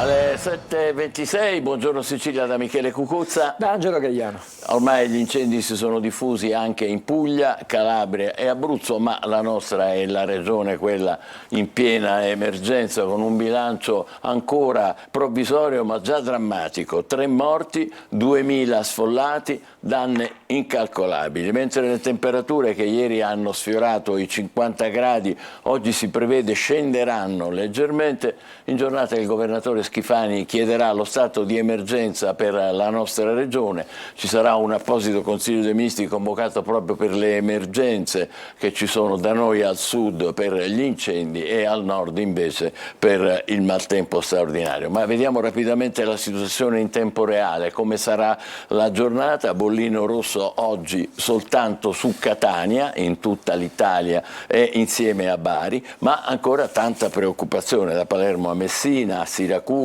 Alle 7.26, buongiorno Sicilia da Michele Cucuzza. Da Angelo Gagliano. Ormai gli incendi si sono diffusi anche in Puglia, Calabria e Abruzzo, ma la nostra è la regione quella in piena emergenza, con un bilancio ancora provvisorio ma già drammatico. 3 morti, 2.000 sfollati, danni incalcolabili. Mentre le temperature che ieri hanno sfiorato i 50 gradi, oggi si prevede scenderanno leggermente. In giornata il governatore Schifani chiederà lo stato di emergenza per la nostra regione. Ci sarà un apposito Consiglio dei Ministri convocato proprio per le emergenze che ci sono da noi al sud per gli incendi e al nord invece per il maltempo straordinario. Ma vediamo rapidamente la situazione in tempo reale, come sarà la giornata. Bollino rosso oggi soltanto su Catania, in tutta l'Italia e insieme a Bari, ma ancora tanta preoccupazione da Palermo a Messina, a Siracusa,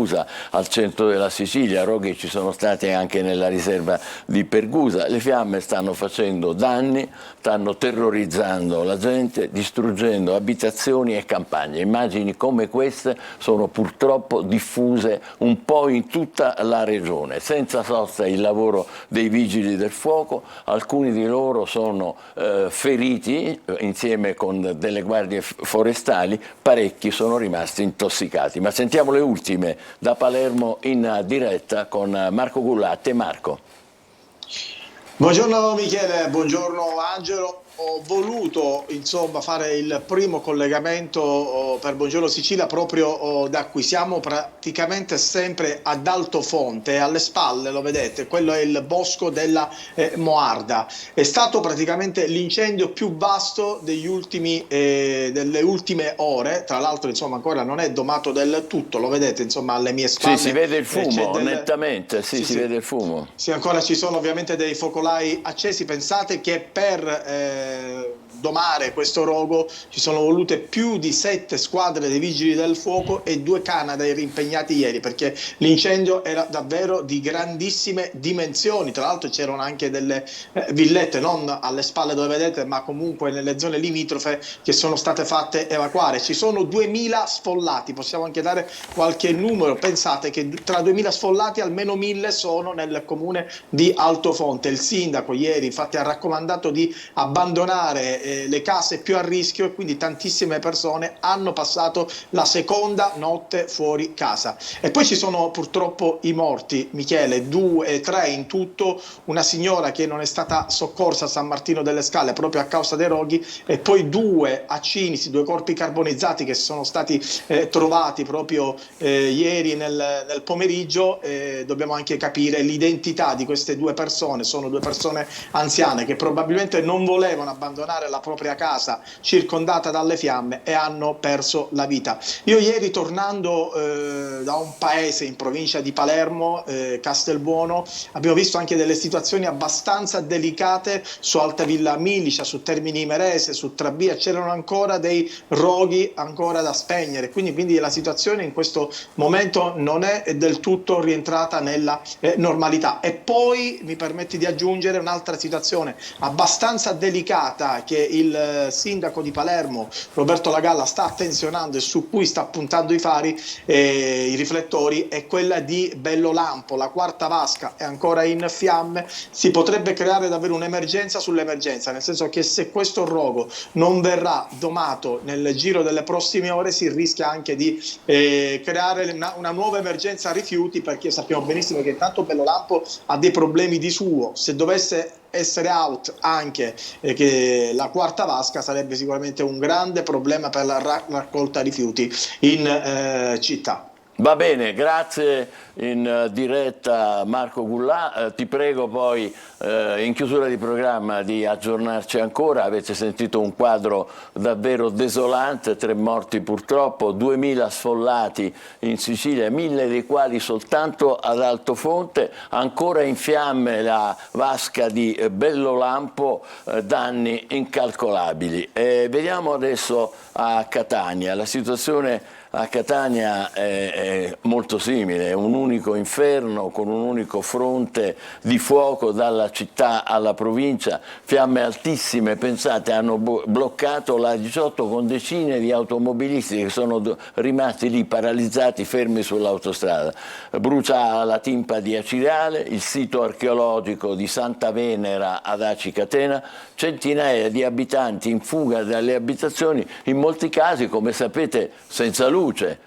al centro della Sicilia. Roghi ci sono stati anche nella riserva di Pergusa. Le fiamme stanno facendo danni, stanno terrorizzando la gente, distruggendo abitazioni e campagne. Immagini come queste sono purtroppo diffuse un po' in tutta la regione. Senza sosta il lavoro dei vigili del fuoco, alcuni di loro sono feriti insieme con delle guardie forestali, parecchi sono rimasti intossicati. Ma sentiamo le ultime da Palermo in diretta con Marco Gullatti. Marco. Buongiorno Michele, buongiorno Angelo. Ho voluto fare il primo collegamento per Buongiorno Sicilia proprio da qui. Siamo praticamente sempre ad Altofonte, alle spalle lo vedete, quello è il bosco della Moarda. È stato praticamente l'incendio più vasto delle ultime ore, tra l'altro ancora non è domato del tutto, lo vedete alle mie spalle. Sì, si vede il fumo, nettamente, sì, si vede il fumo. Sì, ancora ci sono ovviamente dei focolai accesi. Pensate che per domare questo rogo ci sono volute più di 7 squadre dei vigili del fuoco e 2 Canadair impegnati ieri, perché l'incendio era davvero di grandissime dimensioni. Tra l'altro c'erano anche delle villette, non alle spalle dove vedete, ma comunque nelle zone limitrofe, che sono state fatte evacuare. Ci sono 2000 sfollati, possiamo anche dare qualche numero. Pensate che tra 2000 sfollati almeno 1000 sono nel comune di Altofonte. Il sindaco ieri infatti ha raccomandato di abbandonare le case più a rischio, e quindi tantissime persone hanno passato la seconda notte fuori casa. E poi ci sono purtroppo i morti, Michele, 3 in tutto, una signora che non è stata soccorsa a San Martino delle Scale proprio a causa dei roghi, e poi 2 a Cinisi, 2 corpi carbonizzati che sono stati trovati proprio ieri nel pomeriggio. Dobbiamo anche capire l'identità di queste 2 persone. Sono 2 persone anziane che probabilmente non volevano abbandonare la propria casa circondata dalle fiamme e hanno perso la vita. Io ieri, tornando da un paese in provincia di Palermo, Castelbuono, abbiamo visto anche delle situazioni abbastanza delicate su Altavilla Milicia, su Termini Imerese, su Trabia. C'erano ancora dei roghi ancora da spegnere, quindi la situazione in questo momento non è del tutto rientrata nella normalità. E poi mi permetti di aggiungere un'altra situazione abbastanza delicata che il sindaco di Palermo, Roberto Lagalla, sta attenzionando e su cui sta puntando i fari, i riflettori, è quella di Bellolampo. La quarta vasca è ancora in fiamme. Si potrebbe creare davvero un'emergenza sull'emergenza, nel senso che se questo rogo non verrà domato nel giro delle prossime ore si rischia anche di creare una nuova emergenza rifiuti, perché sappiamo benissimo che intanto Bellolampo ha dei problemi di suo. Se dovesse essere out anche che la quarta vasca, sarebbe sicuramente un grande problema per la raccolta rifiuti in città. Va bene, grazie in diretta Marco Gullà. Ti prego poi in chiusura di programma di aggiornarci ancora. Avete sentito un quadro davvero desolante, 3 morti purtroppo, 2000 sfollati in Sicilia, 1000 dei quali soltanto ad Altofonte, ancora in fiamme la vasca di Bellolampo, danni incalcolabili. Vediamo adesso a Catania, la situazione a Catania è molto simile, è un unico inferno con un unico fronte di fuoco dalla città alla provincia, fiamme altissime, pensate, hanno bloccato la 18 con decine di automobilisti che sono rimasti lì paralizzati, fermi sull'autostrada. Brucia la Timpa di Acireale, il sito archeologico di Santa Venera ad Aci Catena, centinaia di abitanti in fuga dalle abitazioni, in molti casi, come sapete, senza luce,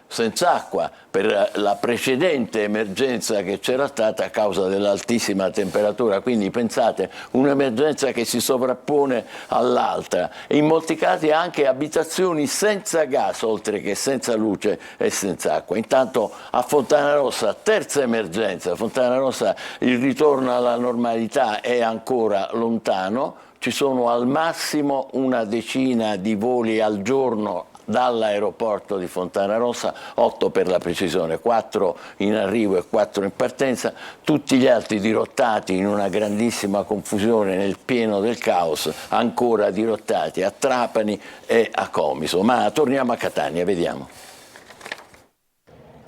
senza acqua, per la precedente emergenza che c'era stata a causa dell'altissima temperatura. Quindi pensate, un'emergenza che si sovrappone all'altra, e in molti casi anche abitazioni senza gas, oltre che senza luce e senza acqua. Intanto a Fontanarossa, terza emergenza, Fontanarossa, il ritorno alla normalità è ancora lontano. Ci sono al massimo una decina di voli al giorno dall'aeroporto di Fontanarossa, 8 per la precisione, 4 in arrivo e 4 in partenza, tutti gli altri dirottati in una grandissima confusione nel pieno del caos, ancora dirottati a Trapani e a Comiso. Ma torniamo a Catania, vediamo.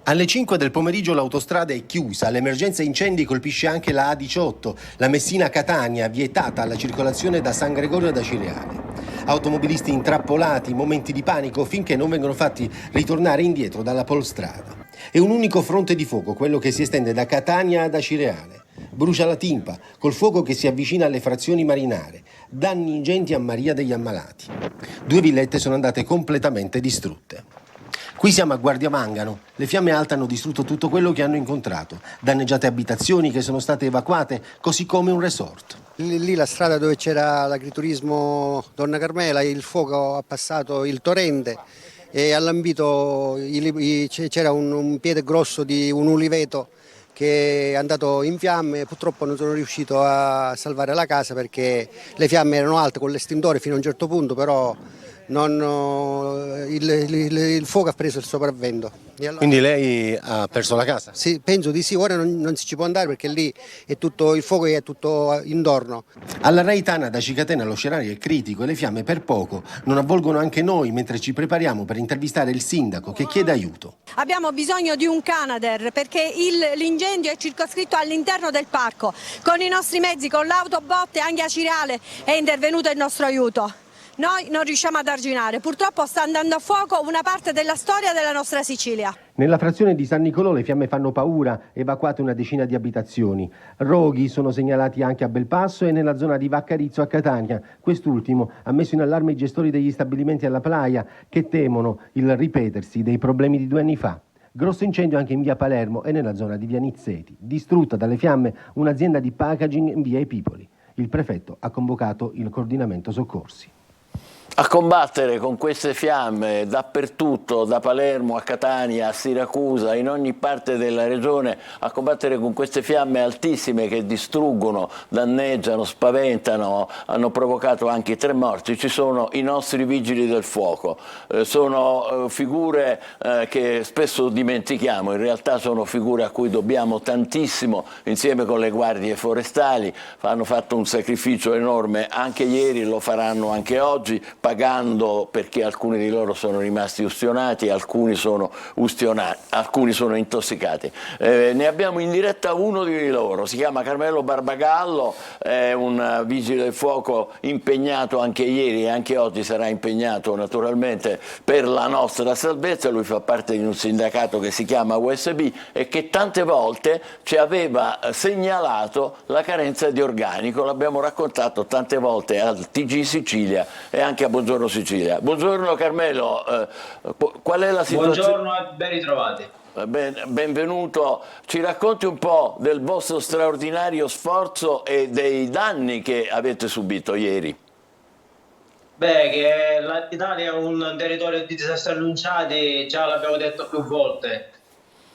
Alle 5 del pomeriggio l'autostrada è chiusa, l'emergenza incendi colpisce anche la A18, la Messina-Catania, vietata alla circolazione da San Gregorio ad Acireale. Automobilisti intrappolati, momenti di panico finché non vengono fatti ritornare indietro dalla polstrada. È un unico fronte di fuoco, quello che si estende da Catania ad Acireale. Brucia la Timpa, col fuoco che si avvicina alle frazioni marinare. Danni ingenti a Maria degli Ammalati. 2 villette sono andate completamente distrutte. Qui siamo a Guardiamangano. Le fiamme alte hanno distrutto tutto quello che hanno incontrato. Danneggiate abitazioni che sono state evacuate, così come un resort. Lì la strada dove c'era l'agriturismo Donna Carmela, il fuoco ha passato il torrente e ha lambito, c'era un piede grosso di un uliveto che è andato in fiamme. Purtroppo non sono riuscito a salvare la casa perché le fiamme erano alte con l'estintore fino a un certo punto, però il fuoco ha preso il sopravvento. Allora, quindi lei ha perso la casa? Sì, penso di sì, ora non si ci può andare perché lì è tutto, il fuoco è tutto intorno. Alla Reitana da Cicatena lo scenario è critico e le fiamme per poco non avvolgono anche noi mentre ci prepariamo per intervistare il sindaco che chiede aiuto. Abbiamo bisogno di un Canadair perché l'incendio è circoscritto all'interno del parco. Con i nostri mezzi, con l'autobotte anche a Acireale è intervenuto il nostro aiuto. Noi non riusciamo ad arginare, purtroppo sta andando a fuoco una parte della storia della nostra Sicilia. Nella frazione di San Nicolò le fiamme fanno paura, evacuate una decina di abitazioni. Roghi sono segnalati anche a Belpasso e nella zona di Vaccarizzo a Catania. Quest'ultimo ha messo in allarme i gestori degli stabilimenti alla Playa che temono il ripetersi dei problemi di 2 anni fa. Grosso incendio anche in via Palermo e nella zona di via Nizzeti. Distrutta dalle fiamme un'azienda di packaging in via Epipoli. Il prefetto ha convocato il coordinamento soccorsi. A combattere con queste fiamme dappertutto, da Palermo a Catania, a Siracusa, in ogni parte della regione, a combattere con queste fiamme altissime che distruggono, danneggiano, spaventano, hanno provocato anche 3 morti. Ci sono i nostri vigili del fuoco, sono figure che spesso dimentichiamo, in realtà sono figure a cui dobbiamo tantissimo, insieme con le guardie forestali, hanno fatto un sacrificio enorme anche ieri, lo faranno anche oggi, pagando perché alcuni di loro sono rimasti ustionati, alcuni sono intossicati. Ne abbiamo in diretta uno di loro, si chiama Carmelo Barbagallo, è un vigile del fuoco impegnato anche ieri e anche oggi sarà impegnato naturalmente per la nostra salvezza. Lui fa parte di un sindacato che si chiama USB e che tante volte ci aveva segnalato la carenza di organico, l'abbiamo raccontato tante volte al TG Sicilia e anche a Buongiorno Sicilia. Buongiorno Carmelo, qual è la situazione? Buongiorno e ben ritrovati. Benvenuto, ci racconti un po' del vostro straordinario sforzo e dei danni che avete subito ieri. Beh, che l'Italia è un territorio di disastri annunciati, già l'abbiamo detto più volte.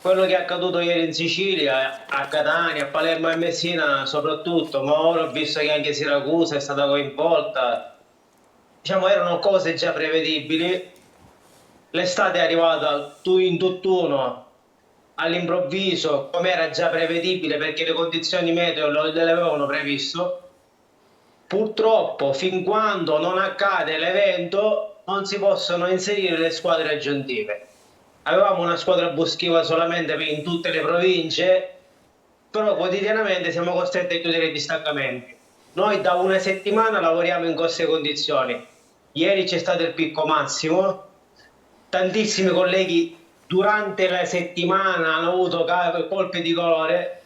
Quello che è accaduto ieri in Sicilia, a Catania, a Palermo e Messina soprattutto, ma ora ho visto che anche Siracusa è stata coinvolta. Diciamo, erano cose già prevedibili. L'estate è arrivata in tutt'uno all'improvviso, come era già prevedibile perché le condizioni meteo le avevano previsto. Purtroppo, fin quando non accade l'evento, non si possono inserire le squadre aggiuntive. avevamo una squadra boschiva solamente in tutte le province, però quotidianamente siamo costretti a chiudere i distaccamenti. Noi da una settimana lavoriamo in queste condizioni. Ieri c'è stato il picco massimo, tantissimi colleghi durante la settimana hanno avuto colpi di calore,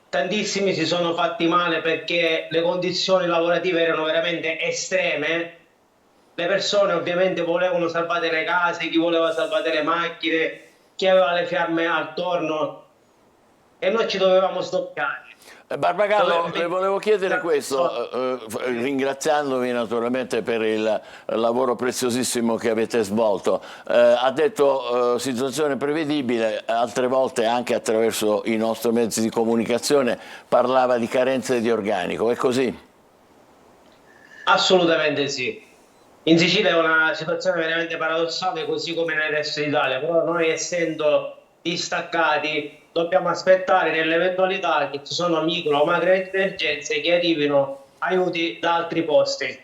tantissimi si sono fatti male perché le condizioni lavorative erano veramente estreme. Le persone ovviamente volevano salvare le case, chi voleva salvare le macchine, chi aveva le fiamme attorno, e noi ci dovevamo stoccare. Barbagallo, le volevo chiedere questo, ringraziandovi naturalmente per il lavoro preziosissimo che avete svolto. Ha detto situazione prevedibile, altre volte anche attraverso i nostri mezzi di comunicazione parlava di carenze di organico, è così? Assolutamente sì. In Sicilia è una situazione veramente paradossale, così come nel resto d'Italia, però noi, essendo distaccati, dobbiamo aspettare nell'eventualità che ci sono micro o macro emergenze che arrivino aiuti da altri posti.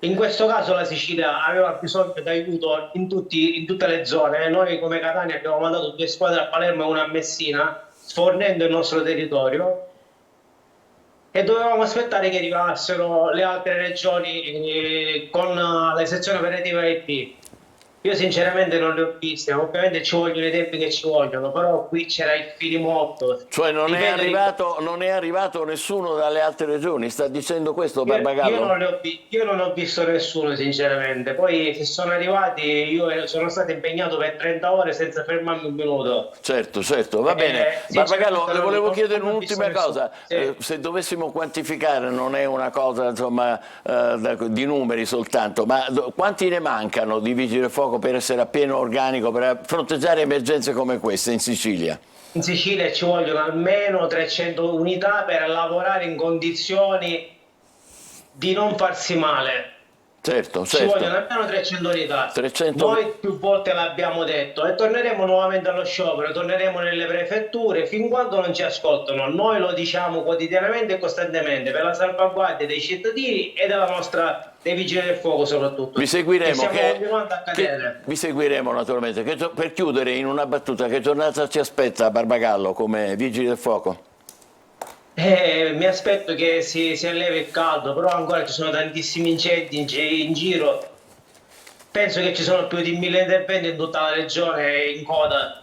In questo caso la Sicilia aveva bisogno di aiuto in tutte le zone. Noi come Catania abbiamo mandato 2 squadre a Palermo e una a Messina, sfornendo il nostro territorio, e dovevamo aspettare che arrivassero le altre regioni con la sezione operativa IP. Io sinceramente non le ho viste, ovviamente ci vogliono i tempi che ci vogliono, però qui c'era il filimotto. Cioè non è arrivato nessuno dalle altre regioni, sta dicendo questo Barbagallo? Io non ho visto nessuno sinceramente, poi se sono arrivati io sono stato impegnato per 30 ore senza fermarmi un minuto. Certo, certo, va bene. Barbagallo, le volevo chiedere un'ultima cosa, sì. Se dovessimo quantificare, non è una cosa insomma di numeri soltanto, ma quanti ne mancano di vigili del fuoco per essere a pieno organico, per fronteggiare emergenze come queste in Sicilia? In Sicilia ci vogliono almeno 300 unità per lavorare in condizioni di non farsi male. Certo, Ci certo. vogliono almeno 300 unità. 300... Noi più volte l'abbiamo detto e torneremo nuovamente allo sciopero, torneremo nelle prefetture fin quando non ci ascoltano. Noi lo diciamo quotidianamente e costantemente per la salvaguardia dei cittadini e dei vigili del fuoco soprattutto. Vi seguiremo, Vi seguiremo naturalmente. Per chiudere in una battuta, che giornata ci aspetta Barbagallo come vigili del fuoco? Mi aspetto che si allevi il caldo, però ancora ci sono tantissimi incendi in giro. Penso che ci sono più di 1000 interventi in tutta la regione in coda,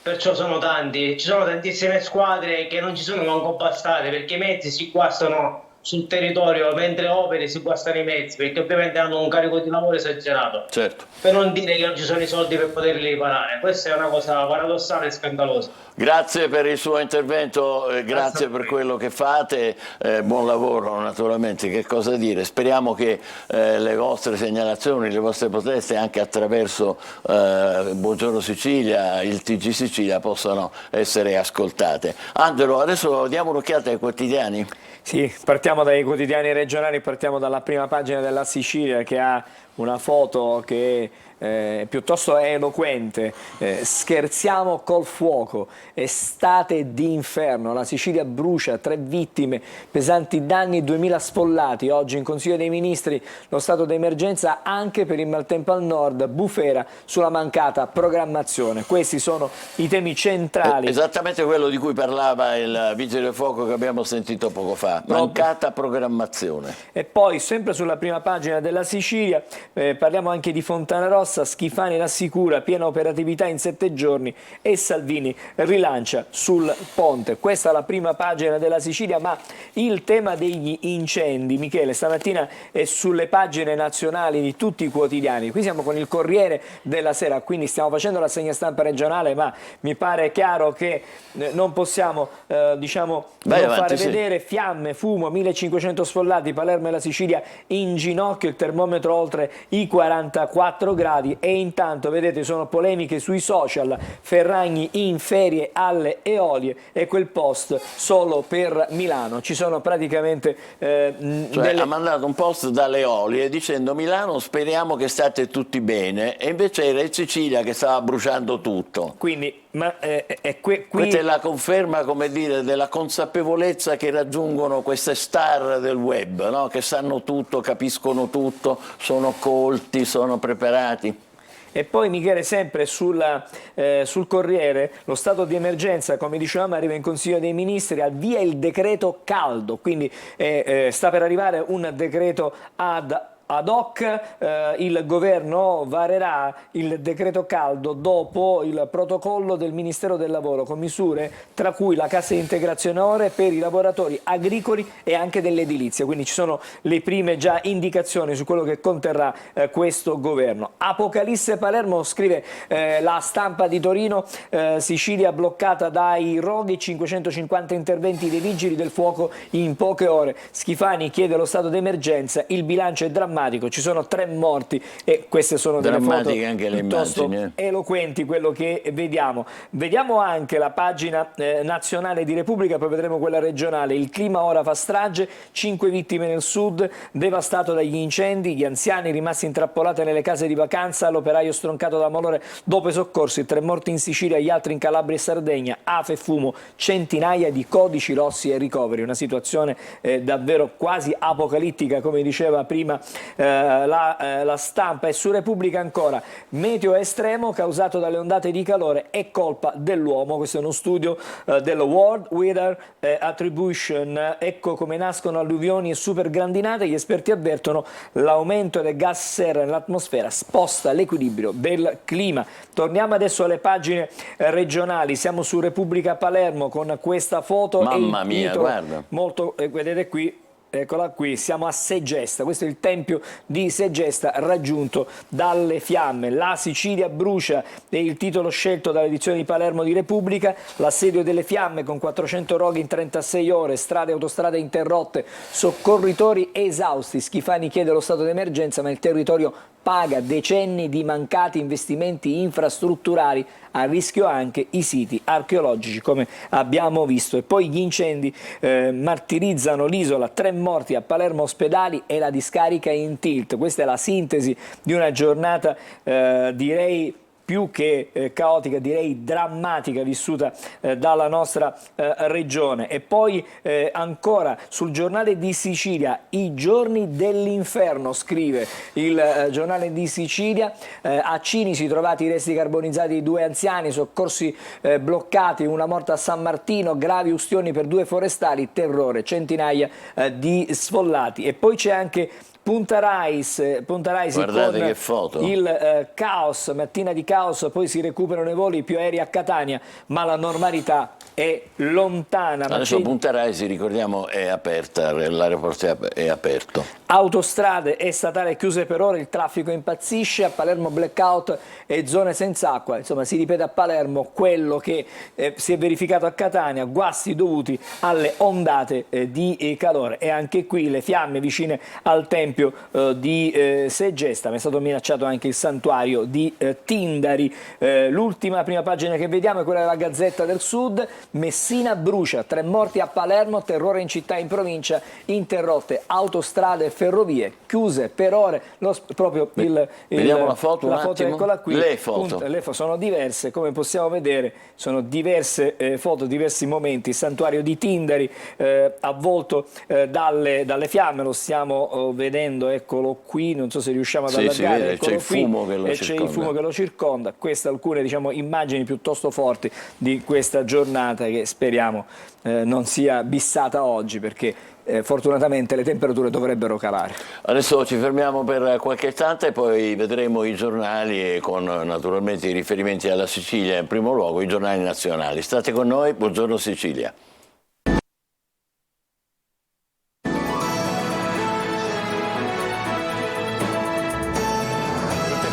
perciò sono tanti. Ci sono tantissime squadre che non ci sono manco bastate, perché i mezzi si guastano sul territorio, mentre opere si guastano i mezzi, perché ovviamente hanno un carico di lavoro esagerato. Certo. Per non dire che non ci sono i soldi per poterli riparare. Questa è una cosa paradossale e scandalosa. Grazie per il suo intervento, grazie per quello che fate, buon lavoro naturalmente, che cosa dire, speriamo che le vostre segnalazioni, le vostre proteste anche attraverso Buongiorno Sicilia, il TG Sicilia possano essere ascoltate. Angelo, adesso diamo un'occhiata ai quotidiani. Sì, partiamo dai quotidiani regionali, partiamo dalla prima pagina della Sicilia che ha una foto che piuttosto eloquente. Scherziamo col fuoco, estate d'inferno, la Sicilia brucia, 3 vittime, pesanti danni, 2000 sfollati. Oggi in Consiglio dei Ministri lo stato d'emergenza anche per il maltempo al nord, bufera sulla mancata programmazione. Questi sono i temi centrali. Esattamente quello di cui parlava il vigile del fuoco che abbiamo sentito poco fa, mancata programmazione. E poi sempre sulla prima pagina della Sicilia parliamo anche di Fontanarossa. Schifani rassicura piena operatività in 7 giorni e Salvini rilancia sul ponte. Questa è la prima pagina della Sicilia, ma il tema degli incendi, Michele, stamattina è sulle pagine nazionali di tutti i quotidiani. Qui siamo con il Corriere della Sera, quindi stiamo facendo la rassegna stampa regionale, ma mi pare chiaro che non possiamo fare vedere fiamme, fumo, 1500 sfollati, Palermo e la Sicilia in ginocchio, il termometro oltre i 44 gradi. E intanto vedete sono polemiche sui social, Ferragni in ferie alle Eolie e quel post solo per Milano. Ci sono praticamente ha mandato un post dalle Eolie dicendo: Milano speriamo che state tutti bene, e invece era in Sicilia che stava bruciando tutto. Quindi questa è la conferma, come dire, della consapevolezza che raggiungono queste star del web, no? Che sanno tutto, capiscono tutto, sono colti, sono preparati. E poi Michele, sempre sul Corriere, lo stato di emergenza, come dicevamo, arriva in Consiglio dei Ministri, al via il decreto caldo, quindi sta per arrivare un decreto ad hoc, il governo varerà il decreto caldo dopo il protocollo del Ministero del Lavoro con misure tra cui la cassa integrazione ore per i lavoratori agricoli e anche dell'edilizia, quindi ci sono le prime già indicazioni su quello che conterrà questo governo. Apocalisse Palermo, scrive la Stampa di Torino, Sicilia bloccata dai roghi, 550 interventi dei vigili del fuoco in poche ore. Schifani chiede lo stato d'emergenza, il bilancio è drammatico, ci sono 3 morti e queste sono delle foto anche le piuttosto immagini. Eloquenti quello che vediamo. Vediamo anche la pagina nazionale di Repubblica, poi vedremo quella regionale. Il clima ora fa strage, 5 vittime nel sud, devastato dagli incendi, gli anziani rimasti intrappolati nelle case di vacanza, l'operaio stroncato da malore dopo i soccorsi, 3 morti in Sicilia, gli altri in Calabria e Sardegna, afe e fumo, centinaia di codici rossi e ricoveri, una situazione davvero quasi apocalittica, come diceva prima la Stampa. E su Repubblica ancora, meteo estremo causato dalle ondate di calore è colpa dell'uomo. Questo è uno studio dello World Weather Attribution. Ecco come nascono alluvioni e super grandinate. Gli esperti avvertono l'aumento del gas serra nell'atmosfera sposta l'equilibrio del clima. Torniamo adesso alle pagine regionali. Siamo su Repubblica Palermo con questa foto. Mamma mia, guarda. Molto, vedete qui. Eccola qui, siamo a Segesta, questo è il tempio di Segesta raggiunto dalle fiamme. La Sicilia brucia è il titolo scelto dall'edizione di Palermo di Repubblica, l'assedio delle fiamme con 400 roghi in 36 ore, strade e autostrade interrotte, soccorritori esausti. Schifani chiede lo stato d'emergenza, ma il territorio paga decenni di mancati investimenti infrastrutturali, a rischio anche i siti archeologici come abbiamo visto. E poi gli incendi martirizzano l'isola, 3 morti a Palermo ospedali e la discarica in tilt. Questa è la sintesi di una giornata direi più che caotica, direi drammatica, vissuta dalla nostra regione. E poi ancora sul Giornale di Sicilia, i giorni dell'inferno, scrive il Giornale di Sicilia. A Cinisi trovati i resti carbonizzati di 2 anziani, soccorsi bloccati, una morta a San Martino, gravi ustioni per 2 forestali, terrore, centinaia di sfollati. E poi c'è anche Punta Raisi con che foto. il caos, mattina di caos, poi si recuperano i voli, più aerei a Catania, ma la normalità è lontana. Adesso Punta Raisi, ricordiamo, è aperta, l'aeroporto è aperto. Autostrade e statali chiuse per ore, il traffico impazzisce, a Palermo blackout e zone senza acqua. Insomma, si ripete a Palermo quello che si è verificato a Catania, guasti dovuti alle ondate di calore. E anche qui le fiamme vicine al tempio di Segesta, ma è stato minacciato anche il santuario di Tindari. L'ultima prima pagina che vediamo è quella della Gazzetta del Sud. Messina brucia, 3 morti a Palermo, terrore in città e in provincia, interrotte autostrade e ferrovie, chiuse per ore. Vediamo la foto un attimo. Eccola qui. Le foto. Sono diverse, come possiamo vedere, sono diverse foto, diversi momenti. Il santuario di Tindari avvolto dalle fiamme, lo stiamo vedendo, eccolo qui, non so se riusciamo ad allargare. C'è il fumo che lo circonda. C'è il fumo che lo circonda. Queste alcune, diciamo, immagini piuttosto forti di questa giornata che speriamo non sia bissata oggi, perché fortunatamente le temperature dovrebbero calare. Adesso ci fermiamo per qualche istante e poi vedremo i giornali e con naturalmente i riferimenti alla Sicilia in primo luogo, i giornali nazionali. State con noi, buongiorno Sicilia.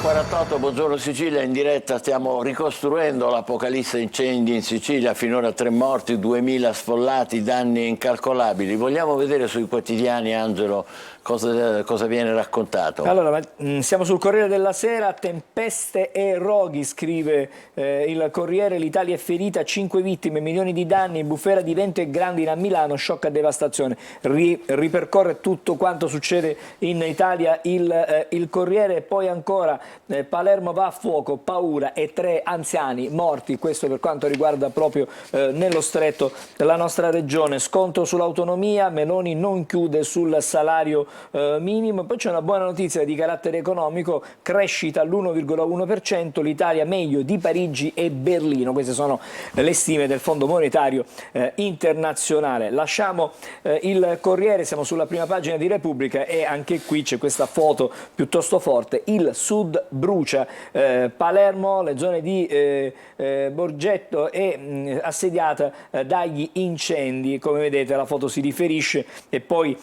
48, buongiorno Sicilia, in diretta stiamo ricostruendo l'apocalisse incendi in Sicilia, finora 3 morti, 2000 sfollati, danni incalcolabili. Vogliamo vedere sui quotidiani, Angelo, cosa viene raccontato? Allora, siamo sul Corriere della Sera, tempeste e roghi, scrive il Corriere, l'Italia è ferita, 5 vittime, milioni di danni, bufera di vento e grandine a Milano, shock e devastazione. Ripercorre tutto quanto succede in Italia il Corriere. E poi ancora Palermo Palermo va a fuoco, paura e 3 anziani morti, questo per quanto riguarda proprio nello stretto la nostra regione. Scontro sull'autonomia, Meloni non chiude sul salario minimo. Poi c'è una buona notizia di carattere economico, crescita all'1,1%, l'Italia meglio di Parigi e Berlino, queste sono le stime del Fondo Monetario Internazionale. Lasciamo il Corriere, siamo sulla prima pagina di Repubblica e anche qui c'è questa foto piuttosto forte, il sud brucia, Palermo, le zone di Borgetto è assediata dagli incendi, come vedete la foto si riferisce, e poi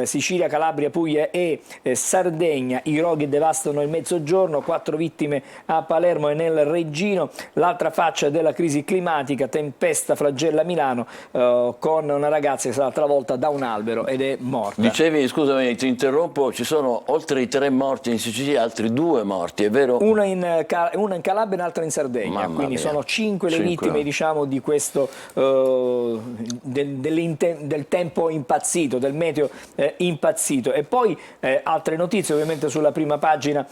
Sicilia, Calabria, Puglia e Sardegna, i roghi devastano il mezzogiorno, 4 vittime a Palermo e nel Reggino. L'altra faccia della crisi climatica, tempesta flagella Milano con una ragazza che è stata travolta da un albero ed è morta. Dicevi, scusami, ti interrompo, ci sono oltre i 3 morti in Sicilia, altri 2 morti, è vero? Una in Calabria e un'altra in Sardegna, Mamma quindi mia. sono 5 le 5. vittime, diciamo, di questo del tempo impazzito, del meteo impazzito. E poi altre notizie ovviamente sulla prima pagina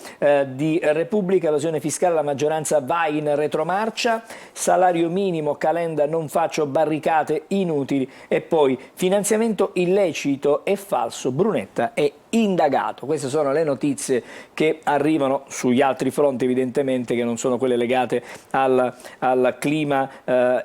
di Repubblica, evasione fiscale, la maggioranza va in retromarcia, salario minimo, Calenda non faccio barricate inutili, e poi finanziamento illecito e falso, Brunetta è indagato. Queste sono le notizie che arrivano sugli altri fronti, evidentemente, che non sono quelle legate al clima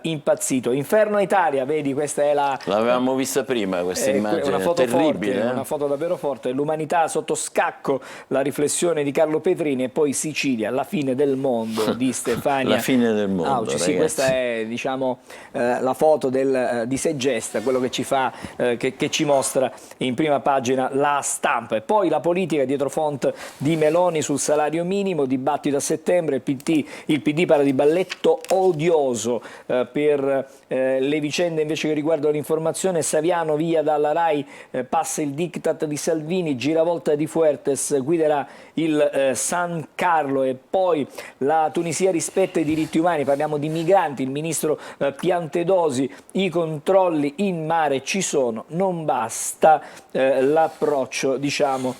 impazzito. Inferno Italia, vedi, questa è l'avevamo vista prima questa immagine, una foto terribile, forte, una foto davvero forte. L'umanità sotto scacco, la riflessione di Carlo Petrini, e poi Sicilia, la fine del mondo di Stefania la fine del mondo, Auci. Sì, questa è, diciamo, la foto di Segesta, quello che ci fa che ci mostra in prima pagina la Stampa. E poi la politica dietro font di Meloni sul salario minimo, dibattito a settembre, il PD parla di balletto odioso per le vicende invece che riguardano l'informazione. Saviano via dalla RAI, passa il diktat di Salvini, giravolta di Fuertes, guiderà il San Carlo. E poi la Tunisia rispetta i diritti umani, parliamo di migranti, il ministro Piantedosi, i controlli in mare ci sono, non basta l'approccio, diciamo,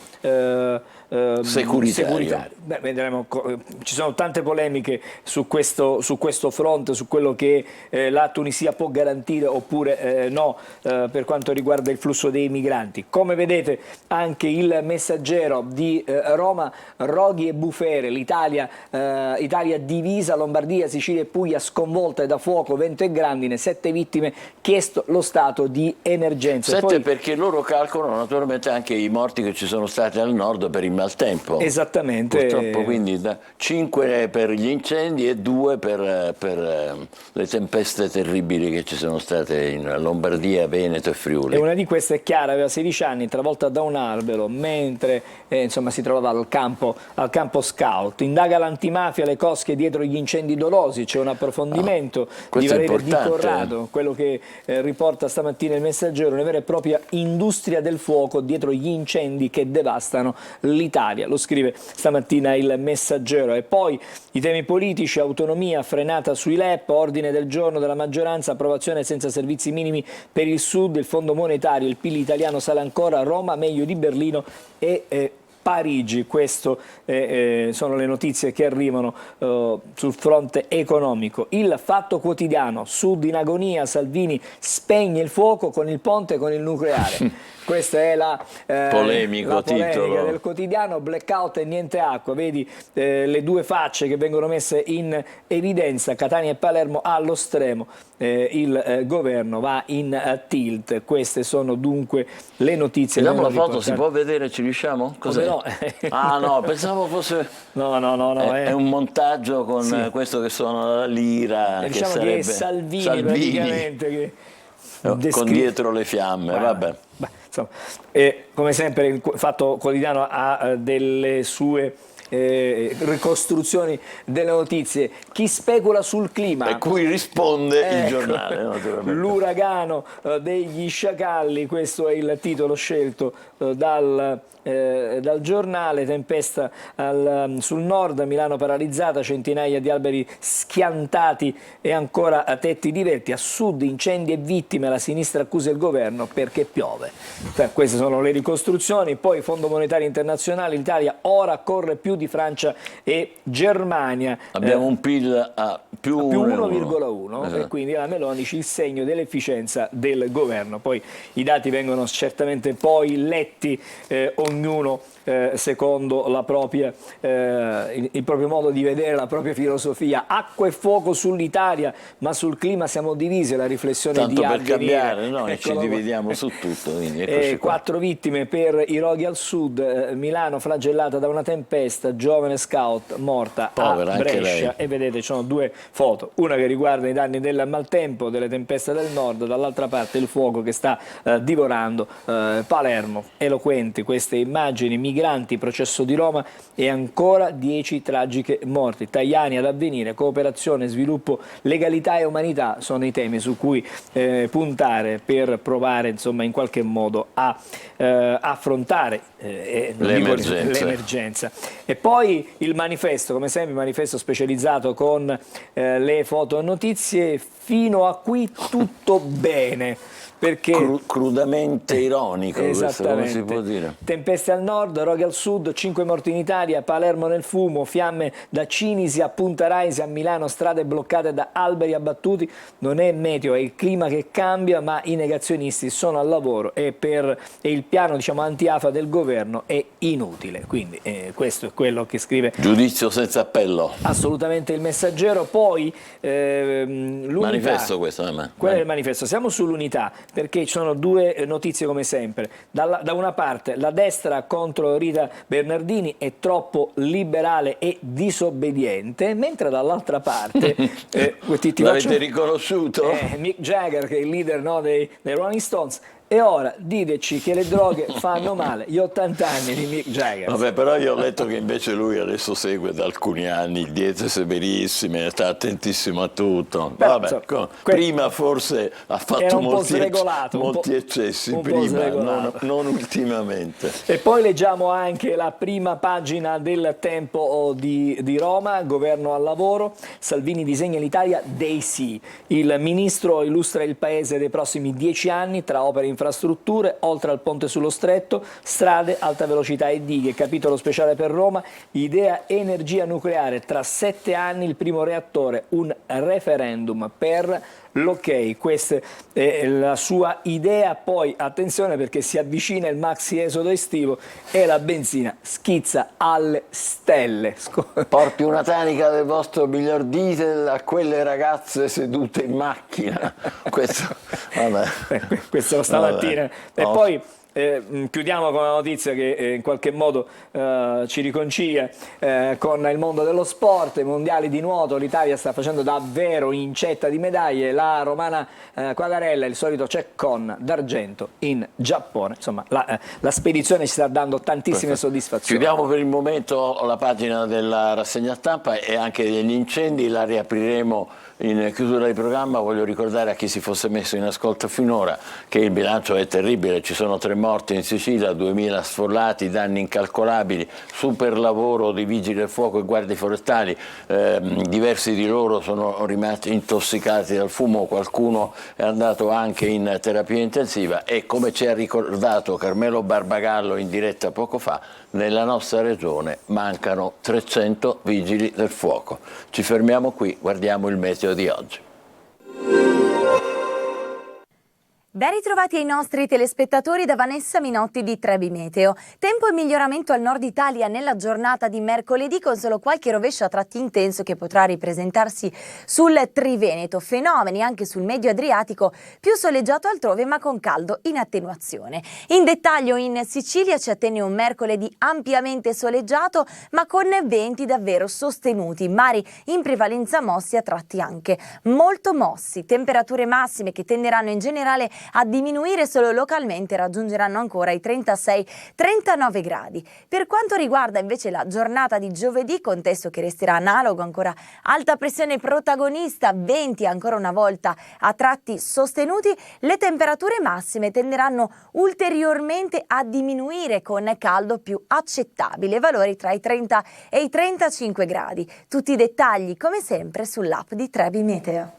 securitario. Beh, vedremo, ci sono tante polemiche su questo fronte, su quello che la Tunisia può garantire oppure no, per quanto riguarda il flusso dei migranti. Come vedete anche il Messaggero di Roma, roghi e bufere, l'Italia divisa, Lombardia, Sicilia e Puglia sconvolte da fuoco, vento e grandine, 7 vittime, chiesto lo stato di emergenza. 7 poi, perché loro calcolano naturalmente anche i morti che ci sono stati al nord per il maltempo. Esattamente. Purtroppo, quindi 5 per gli incendi e 2 per le tempeste terribili che ci sono state in Lombardia, Veneto e Friuli. E una di queste è Chiara, aveva 16 anni, travolta da un albero mentre insomma, si trovava al campo scout. Indaga l'antimafia, le cosche dietro gli incendi dolosi, c'è un approfondimento di Valeria Di Corrado, quello che riporta stamattina il Messaggero, una vera e propria industria del fuoco dietro gli incendi che devastano l'Italia, lo scrive stamattina il Messaggero. E poi i temi politici, autonomia, frenata sui LEP, ordine del giorno della maggioranza, approvazione senza servizi minimi per il Sud, il Fondo Monetario, il PIL italiano sale ancora, Roma meglio di Berlino e Parigi. Queste sono le notizie che arrivano sul fronte economico. Il Fatto Quotidiano, Sud in agonia, Salvini spegne il fuoco con il ponte e con il nucleare. Questa è la polemica del quotidiano, blackout e niente acqua, vedi le due facce che vengono messe in evidenza, Catania e Palermo allo stremo, il governo va in tilt. Queste sono dunque le notizie. Vediamo la foto, si può vedere, ci riusciamo? Cos'è? No? Ah no, pensavo fosse è un montaggio con questo che suona la lira, diciamo che sarebbe che è Salvini. Praticamente che con dietro le fiamme. Vabbè. Beh, insomma, come sempre il Fatto Quotidiano ha delle sue ricostruzioni delle notizie. Chi specula sul clima, e cui risponde il giornale, l'uragano degli sciacalli, questo è il titolo scelto dal giornale. Tempesta sul nord, Milano paralizzata, centinaia di alberi schiantati e ancora tetti diretti. A sud incendi e vittime, la sinistra accusa il governo perché piove. Queste sono le ricostruzioni. Poi Fondo Monetario Internazionale, l'Italia ora corre più di Francia e Germania. Abbiamo un PIL a più 1,1 e quindi la Meloni il segno dell'efficienza del governo. Poi i dati vengono certamente poi letti ognuno secondo la propria, il proprio modo di vedere, la propria filosofia. Acqua e fuoco sull'Italia, ma sul clima siamo divisi, la riflessione tanto di per Avvenire. cambiare, noi ci dividiamo su tutto. Quindi 4 vittime per i roghi al sud, Milano flagellata da una tempesta, giovane scout morta povera, a anche Brescia. lei. E vedete, ci sono 2 foto, una che riguarda i danni del maltempo, delle tempeste del nord, dall'altra parte il fuoco che sta divorando Palermo. Eloquenti queste immagini, migranti, processo di Roma e ancora 10 tragiche morti. Tajani ad Avvenire, cooperazione, sviluppo, legalità e umanità sono i temi su cui puntare per provare insomma in qualche modo a affrontare l'emergenza. E poi il manifesto, come sempre, il manifesto specializzato con le fotonotizie. Fino a qui tutto bene. Perché crudamente ironico, questo, come si può dire? Tempeste al nord, roghi al sud, 5 morti in Italia, Palermo nel fumo, fiamme da Cinisi a Punta Raisi a Milano, strade bloccate da alberi abbattuti. Non è meteo, è il clima che cambia, ma i negazionisti sono al lavoro e il piano, diciamo, anti-afa del governo è inutile. Quindi questo è quello che scrive. Giudizio senza appello. Assolutamente Il Messaggero. Poi l'unità. Manifesto questo, quello è il manifesto. Siamo sull'unità, perché ci sono 2 notizie come sempre. Da una parte la destra contro Rita Bernardini è troppo liberale e disobbediente, mentre dall'altra parte l'avete riconosciuto? Mick Jagger, che è il leader, no, dei Rolling Stones. E ora diteci che le droghe fanno male, gli 80 anni di Mick Jagger. Vabbè, però io ho letto che invece lui adesso segue da alcuni anni diete severissime, sta attentissimo a tutto. Però, vabbè, prima forse ha fatto molti eccessi, prima, non ultimamente. E poi leggiamo anche la prima pagina del Tempo di Roma, governo al lavoro, Salvini disegna l'Italia dei sì. Il ministro illustra il paese dei prossimi 10 anni tra opere infrastrutture, oltre al ponte sullo stretto, strade, alta velocità e dighe. Capitolo speciale per Roma, idea energia nucleare, tra 7 anni il primo reattore, un referendum per l'ok. Questa è la sua idea. Poi attenzione, perché si avvicina il maxi esodo estivo e la benzina schizza alle stelle. Porti una tanica del vostro miglior diesel a quelle ragazze sedute in macchina. Questo stamattina. E poi chiudiamo con una notizia che in qualche modo ci riconcilia con il mondo dello sport. I mondiali di nuoto, l'Italia sta facendo davvero incetta di medaglie. La romana Quagliarella, il solito check-on d'argento in Giappone. Insomma, la spedizione ci sta dando tantissime soddisfazioni. Chiudiamo per il momento la pagina della rassegna stampa e anche degli incendi, la riapriremo in chiusura di programma. Voglio ricordare a chi si fosse messo in ascolto finora che il bilancio è terribile, ci sono 3 morti in Sicilia, 2000 sfollati, danni incalcolabili, super lavoro di vigili del fuoco e guardie forestali, diversi di loro sono rimasti intossicati dal fumo, qualcuno è andato anche in terapia intensiva e, come ci ha ricordato Carmelo Barbagallo in diretta poco fa, nella nostra regione mancano 300 vigili del fuoco. Ci fermiamo qui, guardiamo il meteo di oggi. Ben ritrovati ai nostri telespettatori da Vanessa Minotti di Trebi Meteo. Tempo e miglioramento al nord Italia nella giornata di mercoledì, con solo qualche rovescio a tratti intenso che potrà ripresentarsi sul Triveneto. Fenomeni anche sul Medio Adriatico, più soleggiato altrove ma con caldo in attenuazione. In dettaglio in Sicilia ci attende un mercoledì ampiamente soleggiato ma con venti davvero sostenuti, mari in prevalenza mossi, a tratti anche molto mossi. Temperature massime che tenderanno in generale a diminuire, solo localmente raggiungeranno ancora i 36-39 gradi. Per quanto riguarda invece la giornata di giovedì, contesto che resterà analogo, ancora alta pressione protagonista, venti ancora una volta a tratti sostenuti, le temperature massime tenderanno ulteriormente a diminuire con caldo più accettabile, valori tra i 30 e i 35 gradi. Tutti i dettagli come sempre sull'app di Trebi Meteo.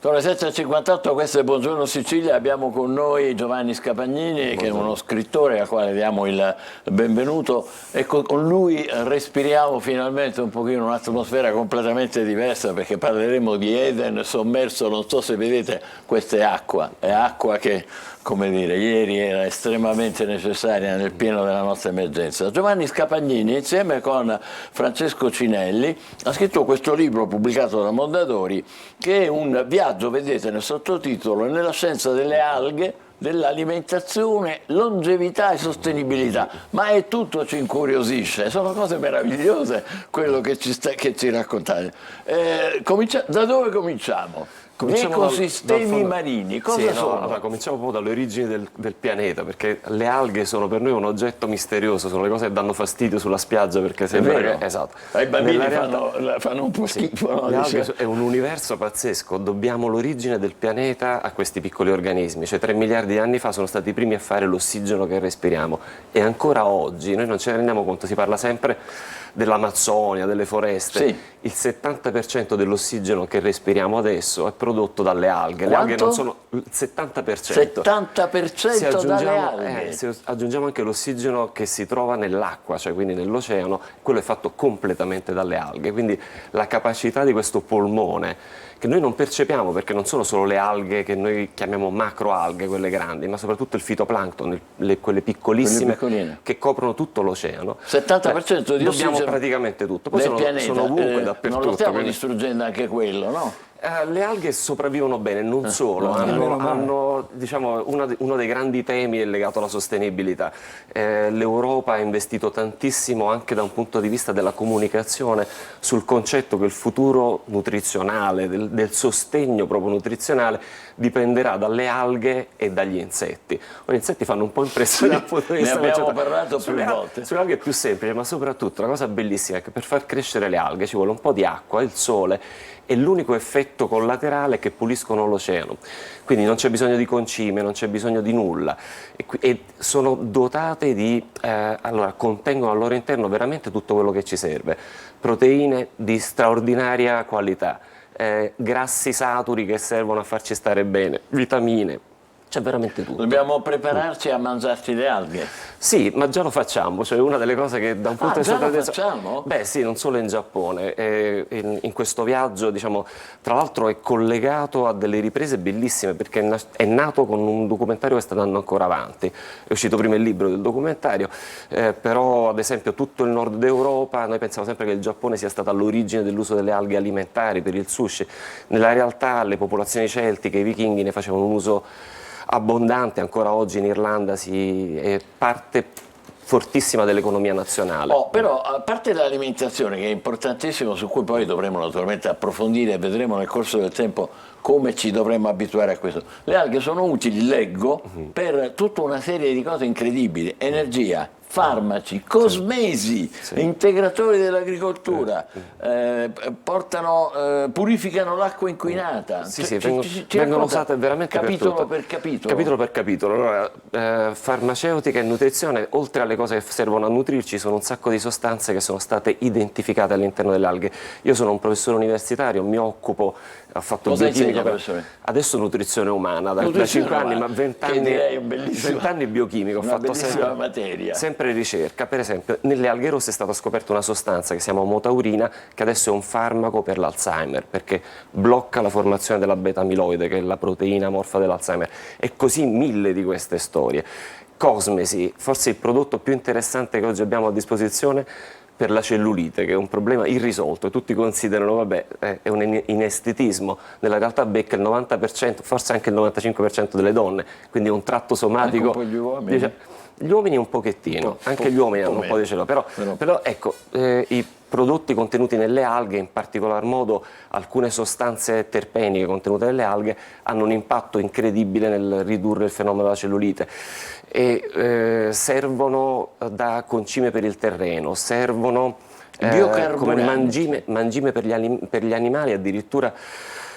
Sono le 7.58, questo è Buongiorno Sicilia, abbiamo con noi Giovanni Scapagnini, che è uno scrittore al quale diamo il benvenuto, e con lui respiriamo finalmente un pochino un'atmosfera completamente diversa, perché parleremo di Eden sommerso. Non so se vedete, questa è acqua che, come dire, ieri era estremamente necessaria nel pieno della nostra emergenza. Giovanni Scapagnini, insieme con Francesco Cinelli, ha scritto questo libro pubblicato da Mondadori, che è un viaggio, vedete nel sottotitolo, nella scienza delle alghe, dell'alimentazione, longevità e sostenibilità. Ma è tutto, ci incuriosisce, sono cose meravigliose quello che ci raccontate. Da dove cominciamo? Gli ecosistemi marini, cosa sono? Allora, cominciamo proprio dalle origini del pianeta, perché le alghe sono per noi un oggetto misterioso, sono le cose che danno fastidio sulla spiaggia, perché sembra che... Esatto. I bambini fanno un po' schifo. No? Le alghe è un universo pazzesco, dobbiamo l'origine del pianeta a questi piccoli organismi, cioè 3 miliardi di anni fa sono stati i primi a fare l'ossigeno che respiriamo, e ancora oggi noi non ce ne rendiamo conto, si parla sempre dell'Amazzonia, delle foreste. Sì. Il 70% dell'ossigeno che respiriamo adesso è prodotto dalle alghe. Quanto? Le alghe non sono il 70%. 70% dalle alghe. Se aggiungiamo anche l'ossigeno che si trova nell'acqua, cioè quindi nell'oceano, quello è fatto completamente dalle alghe. Quindi la capacità di questo polmone, che noi non percepiamo, perché non sono solo le alghe che noi chiamiamo macroalghe, quelle grandi, ma soprattutto il fitoplancton, quelle piccolissime che coprono tutto l'oceano. 70% di ossigeno praticamente tutto. Poi sono ovunque, dappertutto. Non lo stiamo distruggendo anche quello, no? Le alghe sopravvivono bene, non solo, hanno diciamo, uno dei grandi temi è legato alla sostenibilità. L'Europa ha investito tantissimo anche da un punto di vista della comunicazione sul concetto che il futuro nutrizionale, del sostegno proprio nutrizionale, dipenderà dalle alghe e dagli insetti. Gli insetti fanno un po' impressione dal punto di vista... Ne abbiamo parlato più volte. Sulle alghe è più semplice, ma soprattutto la cosa bellissima è che per far crescere le alghe ci vuole un po' di acqua, il sole, e l'unico effetto collaterale è che puliscono l'oceano. Quindi non c'è bisogno di concime, non c'è bisogno di nulla, e sono dotate di, contengono al loro interno veramente tutto quello che ci serve. Proteine di straordinaria qualità, grassi saturi che servono a farci stare bene, vitamine, c'è veramente tutto. Dobbiamo prepararci a mangiarci le alghe? Sì, ma già lo facciamo, cioè una delle cose che da un punto di vista... Già lo facciamo? Beh sì, non solo in Giappone, in questo viaggio, diciamo, tra l'altro è collegato a delle riprese bellissime, perché è nato con un documentario che sta andando ancora avanti, è uscito prima il libro del documentario, però ad esempio tutto il nord d'Europa, noi pensiamo sempre che il Giappone sia stato all'origine dell'uso delle alghe alimentari per il sushi, nella realtà le popolazioni celtiche, i vichinghi ne facevano un uso abbondante, ancora oggi in Irlanda è parte fortissima dell'economia nazionale. Però a parte l'alimentazione, che è importantissimo, su cui poi dovremo naturalmente approfondire e vedremo nel corso del tempo come ci dovremmo abituare a questo, le alghe sono utili, leggo, per tutta una serie di cose incredibili: energia, farmaci, cosmesi, integratori dell'agricoltura, purificano l'acqua inquinata. Vengono usate veramente capitolo per capitolo. Capitolo per capitolo. Allora, farmaceutica e nutrizione, oltre alle cose che servono a nutrirci, sono un sacco di sostanze che sono state identificate all'interno delle alghe. Io sono un professore universitario, mi occupo, ho fatto biochimica, adesso nutrizione umana, da 5 anni, ma 20 anni biochimica, ho fatto sempre materia. Sempre ricerca. Per esempio, nelle alghe rosse è stata scoperta una sostanza che si chiama omotaurina, che adesso è un farmaco per l'Alzheimer, perché blocca la formazione della beta-amiloide, che è la proteina morfa dell'Alzheimer, e così 1000 di queste storie. Cosmesi, forse il prodotto più interessante che oggi abbiamo a disposizione per la cellulite, che è un problema irrisolto, e tutti considerano, vabbè, è un inestetismo, nella realtà becca il 90%, forse anche il 95% delle donne, quindi è un tratto somatico. Anche un po' gli uomini. Gli uomini un pochettino, anche gli uomini hanno un po' di cellulite, però ecco, i prodotti contenuti nelle alghe, in particolar modo alcune sostanze terpeniche contenute nelle alghe, hanno un impatto incredibile nel ridurre il fenomeno della cellulite, e servono da concime per il terreno, servono come mangime per gli animali, addirittura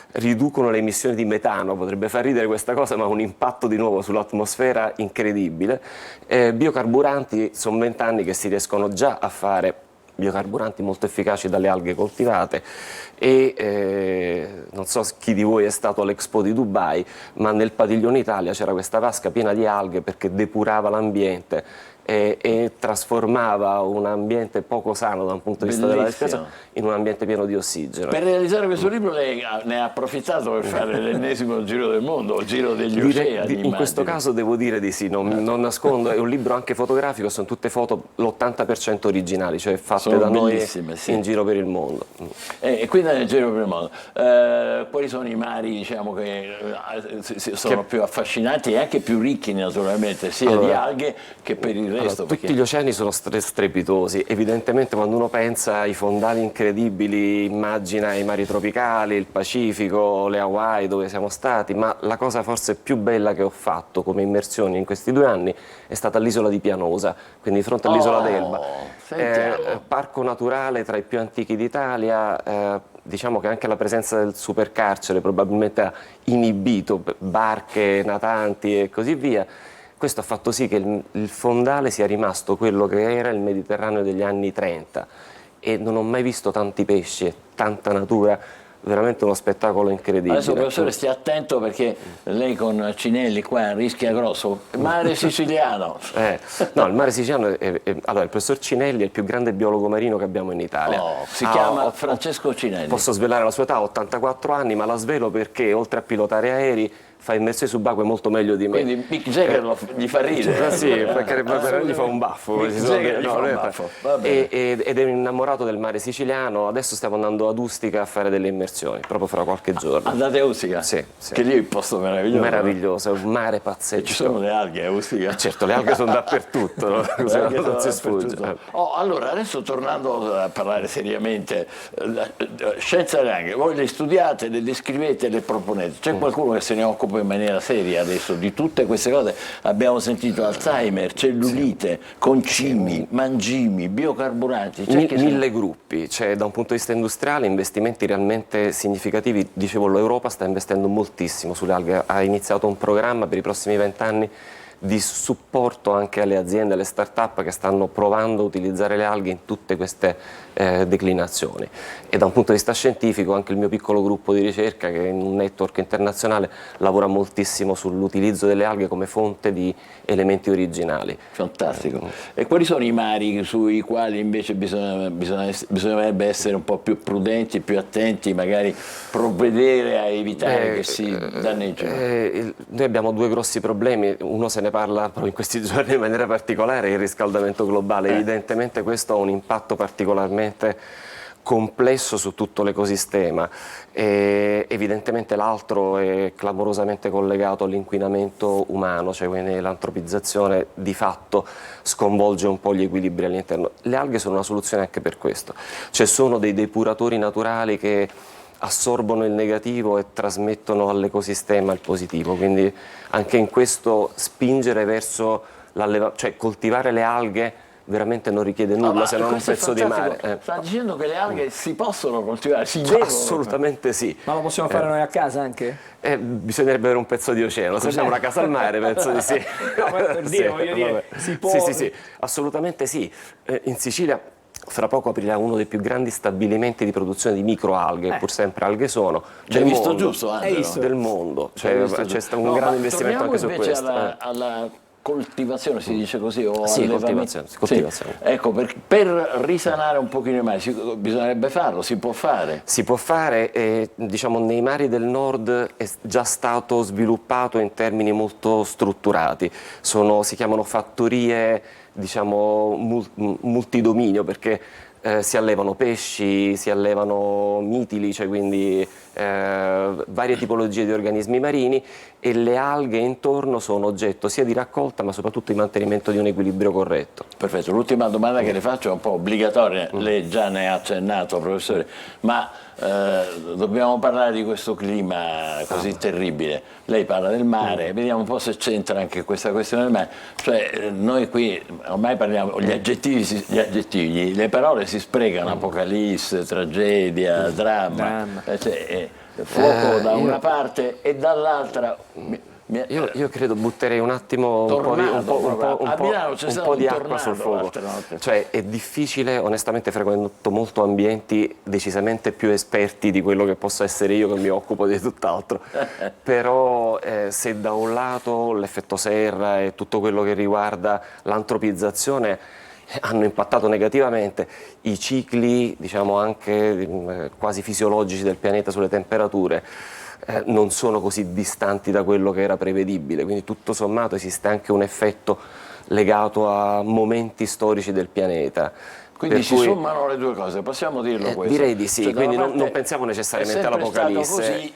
riducono le emissioni di metano. Potrebbe far ridere questa cosa, ma ha un impatto di nuovo sull'atmosfera incredibile. Biocarburanti, sono 20 anni che si riescono già a fare biocarburanti molto efficaci dalle alghe coltivate, e non so chi di voi è stato all'Expo di Dubai, ma nel padiglione Italia c'era questa vasca piena di alghe perché depurava l'ambiente e trasformava un ambiente poco sano da un punto di vista della respirazione in un ambiente pieno di ossigeno. Per realizzare questo libro lei ne ha approfittato per fare l'ennesimo giro del mondo, il giro degli oceani. In questo caso devo dire di sì, non nascondo, è un libro anche fotografico, sono tutte foto l'80% originali, cioè fatte da noi in giro per il mondo. E quindi nel giro per il mondo. Quali sono i mari, diciamo, che sono più affascinanti e anche più ricchi naturalmente, sia di alghe che per il resto? Tutti gli oceani sono strepitosi, evidentemente quando uno pensa ai fondali incredibili immagina i mari tropicali, il Pacifico, le Hawaii dove siamo stati, ma la cosa forse più bella che ho fatto come immersioni in questi 2 anni è stata l'isola di Pianosa, quindi di fronte all'isola d'Elba. Parco naturale tra i più antichi d'Italia, diciamo che anche la presenza del supercarcere probabilmente ha inibito barche natanti e così via. Questo ha fatto sì che il fondale sia rimasto quello che era il Mediterraneo degli anni 30 e non ho mai visto tanti pesci e tanta natura, veramente uno spettacolo incredibile. Adesso professore stia attento perché lei con Cinelli qua rischia grosso. Mare siciliano. No, il mare siciliano allora il professor Cinelli è il più grande biologo marino che abbiamo in Italia. Si chiama Francesco Cinelli. Posso svelare la sua età, 84 anni, ma la svelo perché oltre a pilotare aerei fa immersioni subacquee molto meglio di me. Quindi Mick Jagger gli fa ridere. Sì, perché gli fa un baffo. Ed è innamorato del mare siciliano. Adesso stiamo andando ad Ustica a fare delle immersioni, proprio fra qualche giorno. Andate a Ustica? Sì. Che lì è un posto meraviglioso. Meraviglioso, è un mare pazzesco. Ci sono le alghe a Ustica? Certo, le alghe sono dappertutto, no? Non si sfugge. Allora, adesso tornando a parlare seriamente, scienza delle alghe, voi le studiate, le descrivete, le proponete. C'è qualcuno che se ne occupa in maniera seria adesso di tutte queste cose? Abbiamo sentito Alzheimer, cellulite, concimi, mangimi, biocarburanti. Mille gruppi, cioè da un punto di vista industriale investimenti realmente significativi. Dicevo, l'Europa sta investendo moltissimo sulle alghe, ha iniziato un programma per i prossimi 20 anni di supporto anche alle aziende, alle start-up che stanno provando a utilizzare le alghe in tutte queste declinazioni. E da un punto di vista scientifico anche il mio piccolo gruppo di ricerca, che è in un network internazionale, lavora moltissimo sull'utilizzo delle alghe come fonte di elementi originali. Fantastico. E quali sono i mari sui quali invece bisognerebbe essere un po' più prudenti, più attenti, magari provvedere a evitare che si danneggino? Noi abbiamo 2 grossi problemi, uno se ne parla proprio in questi giorni in maniera particolare, il riscaldamento globale. Evidentemente questo ha un impatto particolarmente complesso su tutto l'ecosistema. Evidentemente l'altro è clamorosamente collegato all'inquinamento umano, cioè quindi l'antropizzazione di fatto sconvolge un po' gli equilibri all'interno. Le alghe sono una soluzione anche per questo, cioè sono dei depuratori naturali che assorbono il negativo e trasmettono all'ecosistema il positivo, quindi anche in questo spingere verso cioè coltivare le alghe veramente non richiede nulla se non un pezzo di mare. Sta dicendo che le alghe si possono coltivare? Assolutamente sì. Ma lo possiamo fare noi a casa anche? Bisognerebbe avere un pezzo di oceano, se abbiamo una casa al mare penso di sì. No, per dire, voglio dire, si può... Sì, assolutamente sì. In Sicilia fra poco aprirà uno dei più grandi stabilimenti di produzione di microalghe, pur sempre alghe sono, del mondo, giusto, del mondo. C'è stato un grande investimento anche su questo. Alla coltivazione, si dice così? O sì, coltivazione. Sì. Ecco, per risanare un pochino i mari, bisognerebbe farlo, si può fare? Si può fare, e, diciamo nei mari del nord è già stato sviluppato in termini molto strutturati, si chiamano fattorie, diciamo, multidominio, perché si allevano pesci, si allevano mitili, cioè quindi varie tipologie di organismi marini, e le alghe intorno sono oggetto sia di raccolta ma soprattutto di mantenimento di un equilibrio corretto. Perfetto, l'ultima domanda che le faccio è un po' obbligatoria, lei già ne ha accennato, professore, ma dobbiamo parlare di questo clima così terribile. Lei parla del mare, vediamo un po' se c'entra anche questa questione del mare. Cioè noi qui ormai parliamo, le parole si sprecano, apocalisse, tragedia, dramma. Fuoco da una parte e dall'altra Io credo butterei un attimo un po' di acqua sul fuoco. Cioè è difficile, onestamente frequento molto ambienti decisamente più esperti di quello che posso essere io, che mi occupo di tutt'altro. Però se da un lato l'effetto serra e tutto quello che riguarda l'antropizzazione hanno impattato negativamente, i cicli, diciamo anche quasi fisiologici del pianeta sulle temperature non sono così distanti da quello che era prevedibile, quindi tutto sommato esiste anche un effetto legato a momenti storici del pianeta. Quindi si sommano le due cose, possiamo dirlo questo? Direi di sì, cioè, quindi non pensiamo necessariamente all'Apocalisse.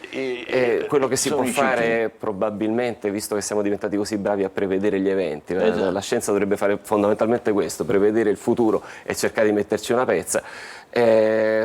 Quello che si può fare probabilmente, visto che siamo diventati così bravi a prevedere gli eventi, la scienza dovrebbe fare fondamentalmente questo, prevedere il futuro e cercare di metterci una pezza.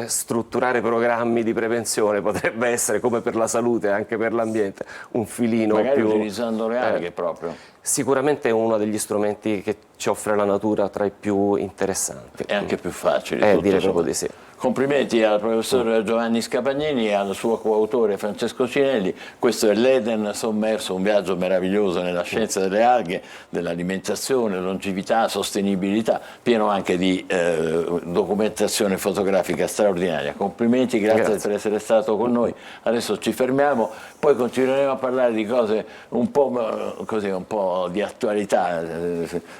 Strutturare programmi di prevenzione potrebbe essere, come per la salute anche per l'ambiente, un filino magari più, utilizzando le alghe proprio. Sicuramente è uno degli strumenti che ci offre la natura tra i più interessanti. È anche più facile. Direi proprio di sì. Complimenti al professor Giovanni Scapagnini e al suo coautore Francesco Cinelli. Questo è l'Eden sommerso, un viaggio meraviglioso nella scienza delle alghe, dell'alimentazione, longevità, sostenibilità, pieno anche di documentazione fotografica straordinaria. Complimenti, grazie per essere stato con noi. Adesso ci fermiamo, poi continueremo a parlare di cose un po' così, un po' di attualità.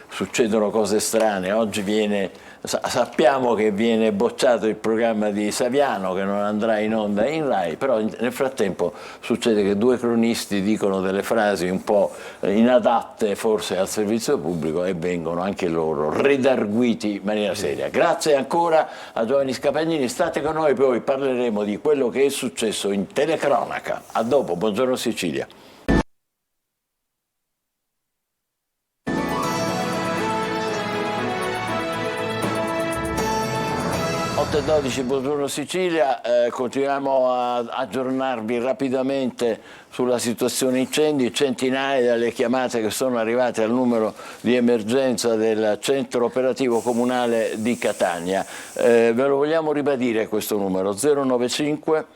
Succedono cose strane. Oggi sappiamo che viene bocciato il programma di Saviano, che non andrà in onda in Rai, però nel frattempo succede che due cronisti dicono delle frasi un po' inadatte forse al servizio pubblico e vengono anche loro redarguiti in maniera seria. Grazie ancora a Giovanni Scapagnini, state con noi, poi parleremo di quello che è successo in telecronaca. A dopo, buongiorno Sicilia. 8:12, buongiorno Sicilia, continuiamo a aggiornarvi rapidamente sulla situazione incendi, centinaia delle chiamate che sono arrivate al numero di emergenza del centro operativo comunale di Catania. Ve lo vogliamo ribadire questo numero, 095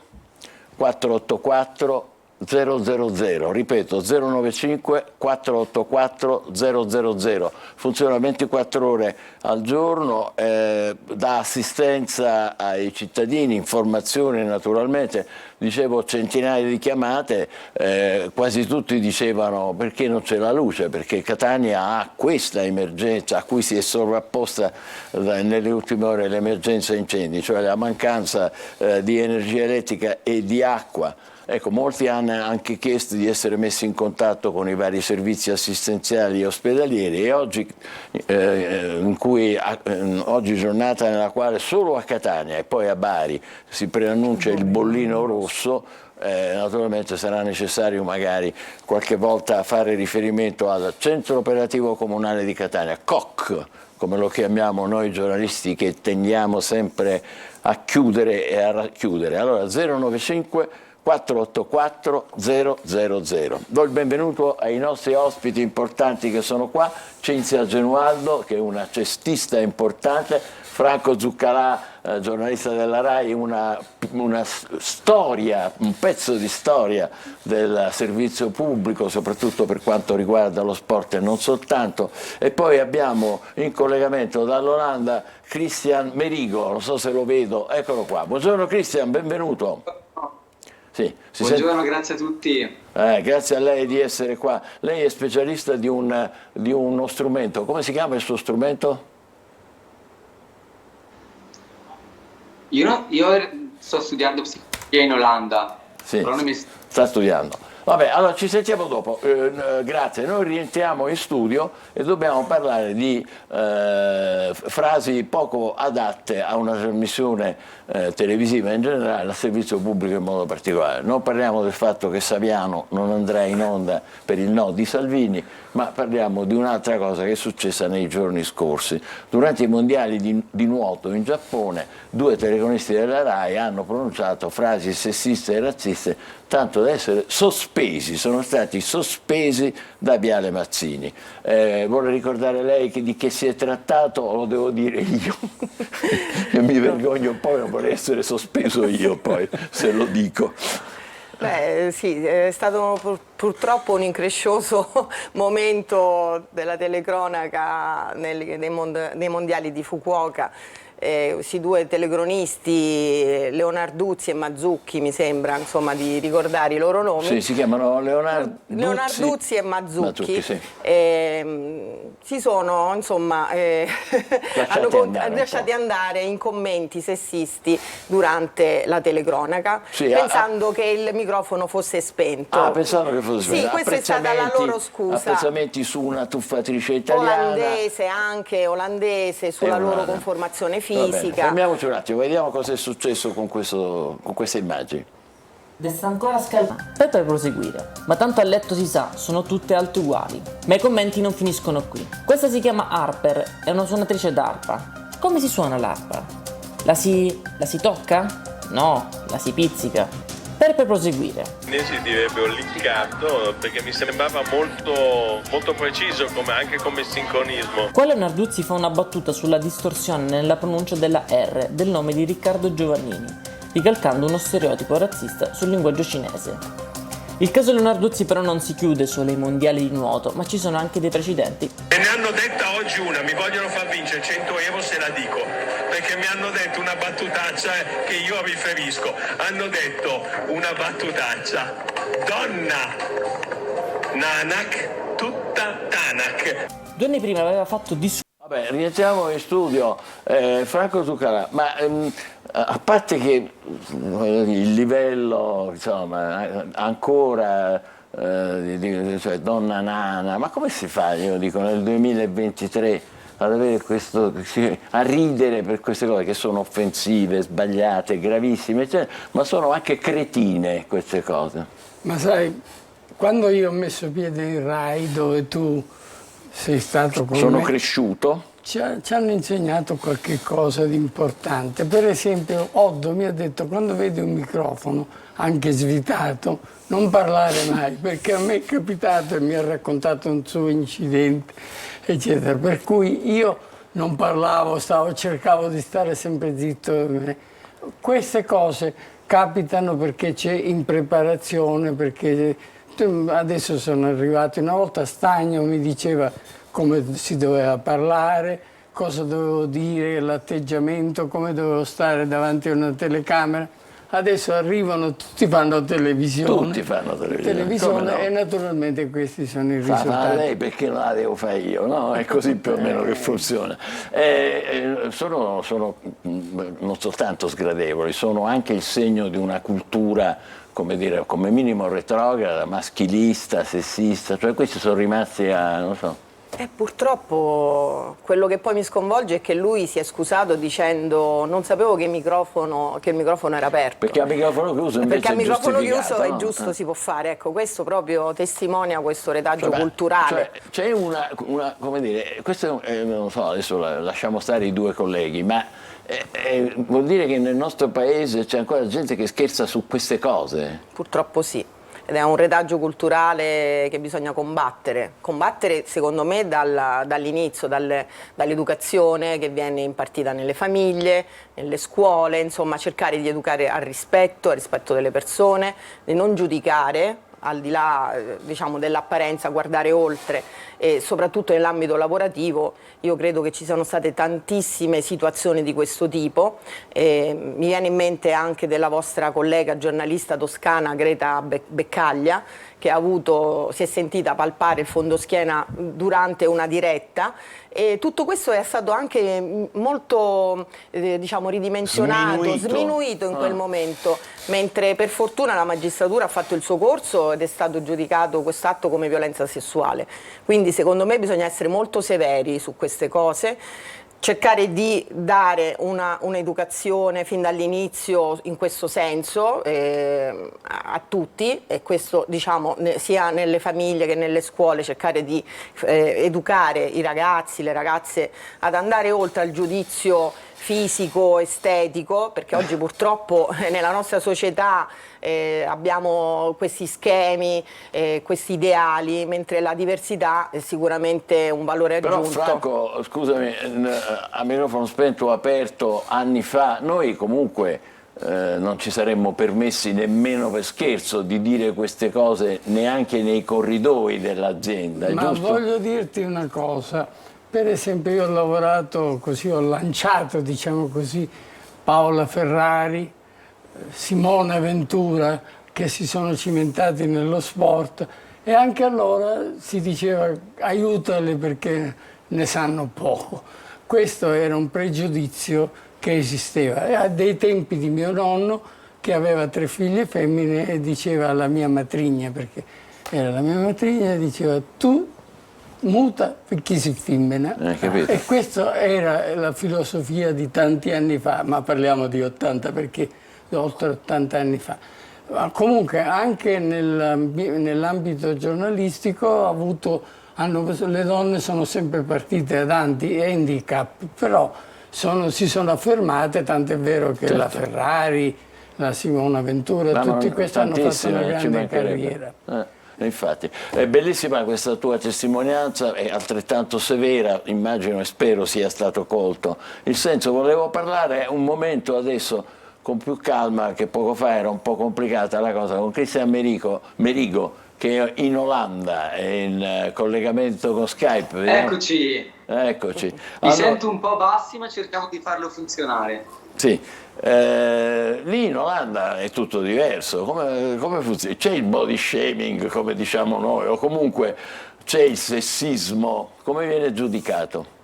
484 000, ripeto 095 484 000, funziona 24 ore al giorno, dà assistenza ai cittadini, informazione naturalmente, dicevo centinaia di chiamate, quasi tutti dicevano perché non c'è la luce, perché Catania ha questa emergenza a cui si è sovrapposta nelle ultime ore l'emergenza incendi, cioè la mancanza di energia elettrica e di acqua. Ecco, molti hanno anche chiesto di essere messi in contatto con i vari servizi assistenziali e ospedalieri e oggi, oggi giornata nella quale solo a Catania e poi a Bari si preannuncia il bollino rosso, naturalmente sarà necessario magari qualche volta fare riferimento al Centro Operativo Comunale di Catania, COC, come lo chiamiamo noi giornalisti che tendiamo sempre a chiudere e a racchiudere. Allora 095 484 000. Do il benvenuto ai nostri ospiti importanti che sono qua, Cinzia Genualdo che è una cestista importante, Franco Zuccalà, giornalista della RAI, una storia, un pezzo di storia del servizio pubblico, soprattutto per quanto riguarda lo sport e non soltanto, e poi abbiamo in collegamento dall'Olanda Christian Merigo, non so se lo vedo, eccolo qua. Buongiorno Christian, benvenuto. Sì, buongiorno, grazie a tutti. Grazie a lei di essere qua. Lei è specialista di uno strumento. Come si chiama il suo strumento? Io sto studiando psicologia in Olanda. Sì, però non sta studiando. Vabbè, allora ci sentiamo dopo. Grazie. Noi rientriamo in studio e dobbiamo parlare di frasi poco adatte a una trasmissione televisiva in generale, al servizio pubblico in modo particolare. Non parliamo del fatto che Saviano non andrà in onda per il no di Salvini, ma parliamo di un'altra cosa che è successa nei giorni scorsi. Durante i mondiali di nuoto in Giappone, due telecronisti della RAI hanno pronunciato frasi sessiste e razziste, tanto da essere sospesi, sono stati sospesi da Viale Mazzini. Vorrei ricordare lei di che si è trattato, o lo devo dire io? Io mi vergogno un po', non vorrei essere sospeso io poi, se lo dico. Beh, sì, è stato purtroppo un increscioso momento della telecronaca nei mondiali di Fukuoka. Questi due telecronisti, Leonarduzzi e Mazzucchi, mi sembra, insomma, di ricordare i loro nomi. Sì, si chiamano Leonarduzzi e Mazzucchi. Sì. Si sono, insomma, lasciati andare in commenti sessisti durante la telecronaca, pensando che il microfono fosse spento. Pensavo che fosse spento. Sì, questa è stata la loro scusa. Apprezzamenti su una tuffatrice italiana. Olandese, sulla loro conformazione fisica. Fermiamoci un attimo, vediamo cosa è successo con queste immagini. Resta ancora scaldato per poi proseguire, ma tanto a letto si sa, sono tutte alte uguali. Ma i commenti non finiscono qui. Questa si chiama Harper, è una suonatrice d'arpa. Come si suona l'arpa? La si tocca? No, la si pizzica. Per proseguire. Si direbbe un liccato, perché mi sembrava molto preciso anche come sincronismo. Qua Leonarduzzi fa una battuta sulla distorsione nella pronuncia della R del nome di Riccardo Giovannini, ricalcando uno stereotipo razzista sul linguaggio cinese. Il caso Leonarduzzi però non si chiude solo ai mondiali di nuoto, ma ci sono anche dei precedenti. E ne hanno detta oggi una, mi vogliono far vincere 100 euro se la dico, perché mi hanno detto una battutaccia che io riferisco. Hanno detto una battutaccia, donna, Nanak, tutta Tanak. 2 anni prima aveva fatto Vabbè, rientriamo in studio. Franco Zuccarà, ma a parte che il livello, insomma, ancora cioè donna nana, ma come si fa, io dico, nel 2023 ad avere a ridere per queste cose che sono offensive, sbagliate, gravissime, ma sono anche cretine queste cose. Ma sai, quando io ho messo piede in Rai, dove tu sei stato con Sono me, cresciuto. ci hanno insegnato qualche cosa di importante. Per esempio, Oddo mi ha detto: quando vedi un microfono, anche svitato, non parlare mai, perché a me è capitato e mi ha raccontato un suo incidente, eccetera. Per cui io non parlavo, cercavo di stare sempre zitto. Queste cose capitano perché c'è impreparazione, perché adesso sono arrivati. Una volta Stagno mi diceva come si doveva parlare, cosa dovevo dire, l'atteggiamento, come dovevo stare davanti a una telecamera. Adesso arrivano, tutti fanno televisione. Tutti fanno televisione. No? E naturalmente questi sono i risultati. Fa lei perché non la devo fare io, no? È così più o meno che funziona. Sono non soltanto sgradevoli, sono anche il segno di una cultura, come dire, come minimo retrograda, maschilista, sessista, cioè questi sono rimasti a, non so. Purtroppo quello che poi mi sconvolge è che lui si è scusato dicendo: non sapevo che il microfono era aperto. Perché a microfono chiuso invece perché a microfono chiuso no? è giusto, si può fare. Ecco, questo proprio testimonia questo retaggio culturale. C'è una, come dire, questo non so, adesso lasciamo stare i due colleghi, ma vuol dire che nel nostro paese c'è ancora gente che scherza su queste cose? Purtroppo sì. Ed è un retaggio culturale che bisogna combattere secondo me dall'inizio, dall'educazione che viene impartita nelle famiglie, nelle scuole, insomma cercare di educare al rispetto delle persone, di non giudicare al di là diciamo, dell'apparenza, guardare oltre, e soprattutto nell'ambito lavorativo io credo che ci siano state tantissime situazioni di questo tipo. Mi viene in mente anche della vostra collega giornalista toscana Greta Beccaglia, che si è sentita palpare il fondoschiena durante una diretta, e tutto questo è stato anche molto diciamo ridimensionato, sminuito in quel momento, mentre per fortuna la magistratura ha fatto il suo corso ed è stato giudicato questo atto come violenza sessuale. Quindi secondo me bisogna essere molto severi su queste cose, cercare di dare un'educazione fin dall'inizio in questo senso a tutti, e questo diciamo sia nelle famiglie che nelle scuole, cercare di educare i ragazzi, le ragazze ad andare oltre al giudizio fisico, estetico, perché oggi purtroppo nella nostra società abbiamo questi schemi, questi ideali, mentre la diversità è sicuramente un valore aggiunto. Però Franco, scusami, a microfono spento o aperto anni fa, noi comunque non ci saremmo permessi nemmeno per scherzo di dire queste cose neanche nei corridoi dell'azienda, è Ma giusto? voglio dirti una cosa, per esempio io ho lavorato così, ho lanciato, diciamo così, Paola Ferrari, Simona Ventura, che si sono cimentati nello sport, e anche allora si diceva aiutale perché ne sanno poco. Questo era un pregiudizio che esisteva. E a dei tempi di mio nonno, che aveva 3 figlie femmine, e diceva alla mia matrigna, perché era la mia matrigna, diceva tu muta perché si femmina. E questa era la filosofia di tanti anni fa, ma parliamo di 80 perché oltre 80 anni fa. Ma comunque anche nell'ambito giornalistico le donne sono sempre partite ad handicap, però si sono affermate, tant'è vero che la Ferrari, la Simona Ventura, tutti questi hanno fatto una grande carriera. Infatti, è bellissima questa tua testimonianza, è altrettanto severa, immagino e spero sia stato colto. Il senso, volevo parlare un momento adesso con più calma, che poco fa era un po' complicata la cosa, con Cristian Merigo, che è in Olanda, è in collegamento con Skype. Vediamo. Eccoci. Eccoci. Mi sento un po' bassi, ma cerchiamo di farlo funzionare. Sì, lì in Olanda è tutto diverso, come funziona? C'è il body shaming, come diciamo noi, o comunque c'è il sessismo, come viene giudicato?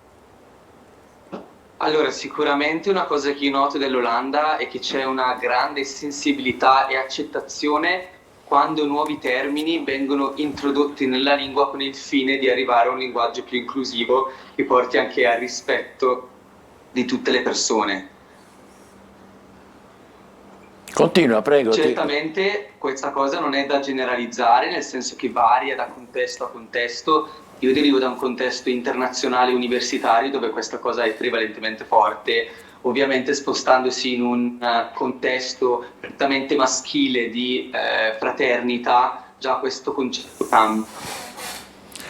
Allora, sicuramente una cosa che io noto dell'Olanda è che c'è una grande sensibilità e accettazione quando nuovi termini vengono introdotti nella lingua con il fine di arrivare a un linguaggio più inclusivo che porti anche al rispetto di tutte le persone. Continua, prego. Certamente questa cosa non è da generalizzare, nel senso che varia da contesto a contesto. Io derivo da un contesto internazionale universitario dove questa cosa è prevalentemente forte, ovviamente spostandosi in un contesto prettamente maschile di fraternità, già questo concetto cambia.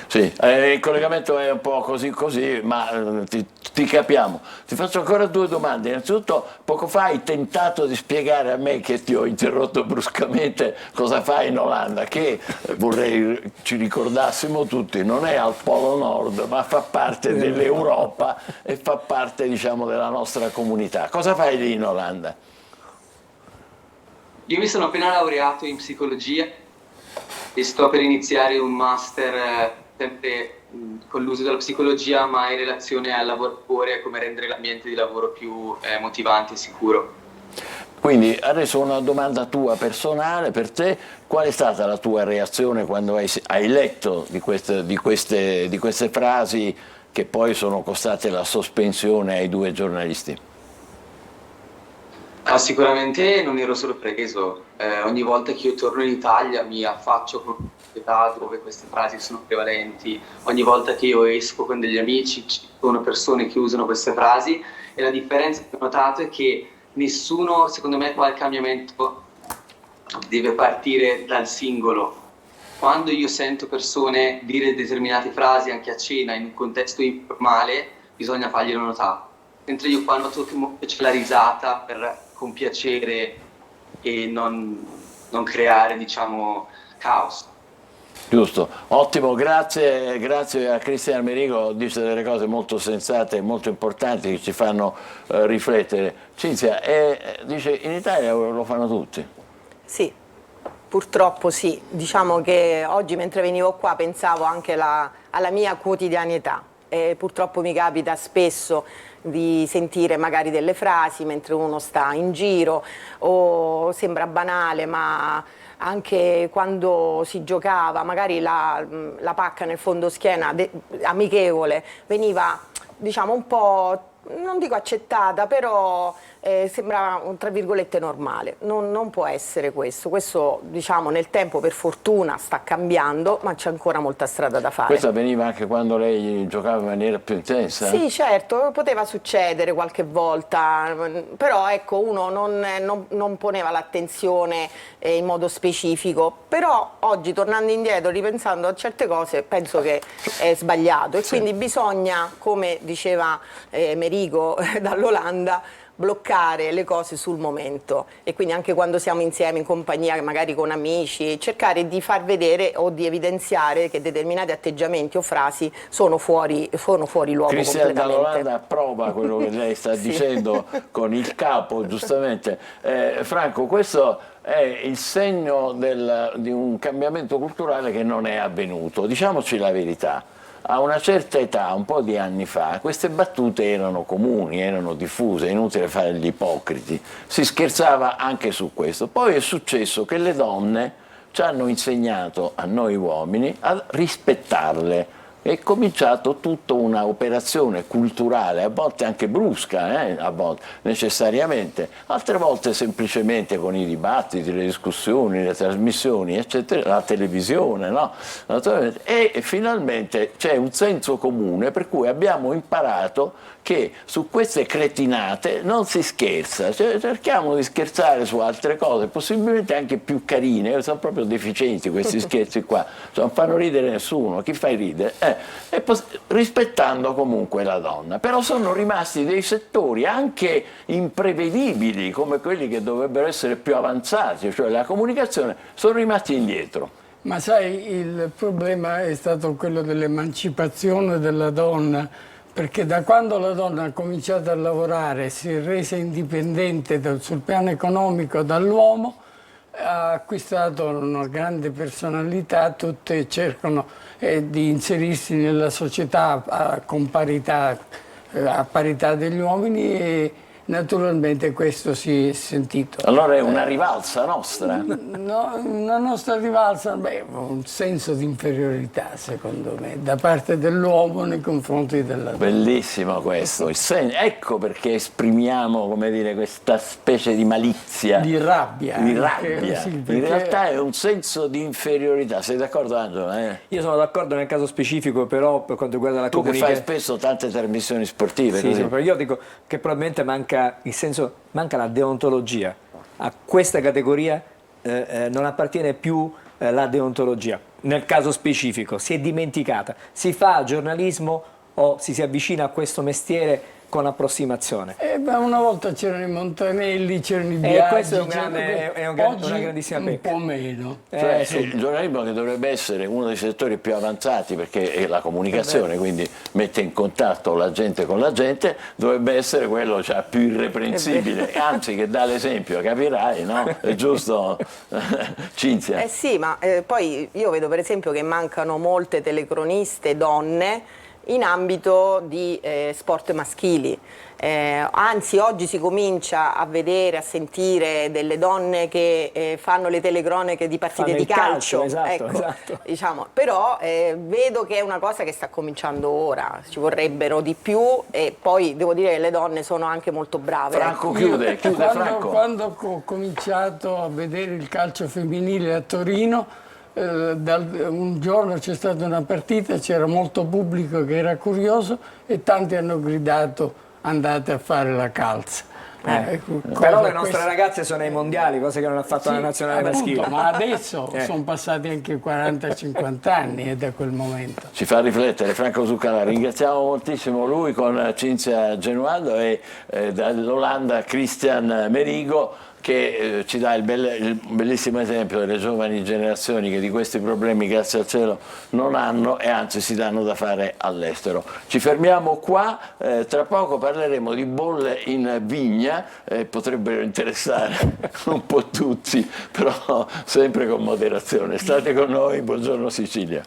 Sì, il collegamento è un po' così, ma ti capiamo. Ti faccio ancora 2 domande. Innanzitutto, poco fa hai tentato di spiegare a me, che ti ho interrotto bruscamente, cosa fai in Olanda, che vorrei ci ricordassimo tutti, non è al Polo Nord, ma fa parte dell'Europa e fa parte, diciamo, della nostra comunità. Cosa fai lì in Olanda? Io mi sono appena laureato in psicologia e sto per iniziare un master sempre con l'uso della psicologia, ma in relazione al lavoratore e come rendere l'ambiente di lavoro più motivante e sicuro. Quindi adesso una domanda tua personale per te: qual è stata la tua reazione quando hai letto di queste frasi che poi sono costate la sospensione ai 2 giornalisti? Sicuramente non ero sorpreso, ogni volta che io torno in Italia mi affaccio con una società dove queste frasi sono prevalenti, ogni volta che io esco con degli amici ci sono persone che usano queste frasi, e la differenza che ho notato è che nessuno, secondo me, qua il cambiamento deve partire dal singolo. Quando io sento persone dire determinate frasi anche a cena in un contesto informale, bisogna farglielo notare, mentre io qua noto che c'è la risata per compiacere e non creare, diciamo, caos. Giusto, ottimo, grazie a Cristian Merigo, dice delle cose molto sensate e molto importanti che ci fanno riflettere. Cinzia, dice in Italia lo fanno tutti? Sì, purtroppo sì, diciamo che oggi mentre venivo qua pensavo anche alla mia quotidianità e purtroppo mi capita spesso di sentire magari delle frasi mentre uno sta in giro, o sembra banale, ma anche quando si giocava magari la pacca nel fondoschiena amichevole veniva, diciamo, un po', non dico accettata, però sembrava, tra virgolette, normale. Non può essere questo, diciamo, nel tempo per fortuna sta cambiando, ma c'è ancora molta strada da fare. Questo avveniva anche quando lei giocava in maniera più intensa? Sì, certo, poteva succedere qualche volta, però ecco, uno non poneva l'attenzione in modo specifico, però oggi, tornando indietro, ripensando a certe cose, penso che è sbagliato, e quindi bisogna, come diceva Merigo dall'Olanda, bloccare le cose sul momento, e quindi anche quando siamo insieme in compagnia, magari con amici, cercare di far vedere o di evidenziare che determinati atteggiamenti o frasi sono fuori luogo. Cristian completamente. Dall'Olanda approva quello che lei sta dicendo con il capo, giustamente. Franco, questo è il segno di un cambiamento culturale che non è avvenuto. Diciamoci la verità. A una certa età, un po' di anni fa, queste battute erano comuni, erano diffuse, è inutile fare gli ipocriti. Si scherzava anche su questo. Poi è successo che le donne ci hanno insegnato a noi uomini a rispettarle. È cominciato tutta una operazione culturale, a volte anche brusca, a volte necessariamente, altre volte semplicemente con i dibattiti, le discussioni, le trasmissioni, eccetera, la televisione, no? E finalmente c'è un senso comune per cui abbiamo imparato che su queste cretinate non si scherza, cioè, cerchiamo di scherzare su altre cose, possibilmente anche più carine, sono proprio deficienti questi scherzi qua, cioè, non fanno ridere nessuno, chi fa ridere? Rispettando comunque la donna, però sono rimasti dei settori anche imprevedibili come quelli che dovrebbero essere più avanzati, cioè la comunicazione, sono rimasti indietro. Ma sai, il problema è stato quello dell'emancipazione della donna, perché da quando la donna ha cominciato a lavorare, si è resa indipendente sul piano economico dall'uomo, ha acquistato una grande personalità, tutte cercano di inserirsi nella società a parità degli uomini, e naturalmente questo si è sentito. Allora è una rivalsa nostra? No, una nostra rivalsa, un senso di inferiorità secondo me, da parte dell'uomo nei confronti della donna. Bellissimo questo, ecco perché esprimiamo, come dire, questa specie di malizia. Di rabbia. Di rabbia. Sì, In realtà è un senso di inferiorità, sei d'accordo Angelo? Io sono d'accordo nel caso specifico, però per quanto riguarda la comunicazione... Tu che fai spesso tante trasmissioni sportive. Sì, io dico che probabilmente manca la deontologia. A questa categoria non appartiene più la deontologia. Nel caso specifico si è dimenticata. Si fa giornalismo o si avvicina a questo mestiere con approssimazione. Una volta c'erano i Montanelli, c'erano i Biagi, questo è una grandissima pecca. Un po' meno. Il giornalismo, che dovrebbe essere uno dei settori più avanzati perché è la comunicazione, quindi mette in contatto la gente con la gente, dovrebbe essere quello più irreprensibile, anzi che dà l'esempio, capirai, no? È giusto, Cinzia? Sì, ma poi io vedo per esempio che mancano molte telecroniste donne in ambito di sport maschili. Anzi, oggi si comincia a vedere, a sentire delle donne che fanno le telecronache di partite di calcio. Esatto. Diciamo, però vedo che è una cosa che sta cominciando ora, ci vorrebbero di più, e poi devo dire che le donne sono anche molto brave. Franco chiude Franco. Quando ho cominciato a vedere il calcio femminile a Torino, un giorno c'è stata una partita, c'era molto pubblico che era curioso e tanti hanno gridato: andate a fare la calza. Però le nostre ragazze sono ai mondiali, cosa che non ha fatto la nazionale maschile. Ma adesso sono passati anche 40-50 anni da quel momento. Ci fa riflettere Franco Zuccalà, ringraziamo moltissimo lui con Cinzia Genualdo e dall'Olanda Cristian Merigo, che ci dà il bellissimo esempio delle giovani generazioni che di questi problemi, grazie al cielo, non hanno e anzi si danno da fare all'estero. Ci fermiamo qua, tra poco parleremo di bolle in vigna, potrebbero interessare un po' tutti, però sempre con moderazione. State con noi, buongiorno Sicilia.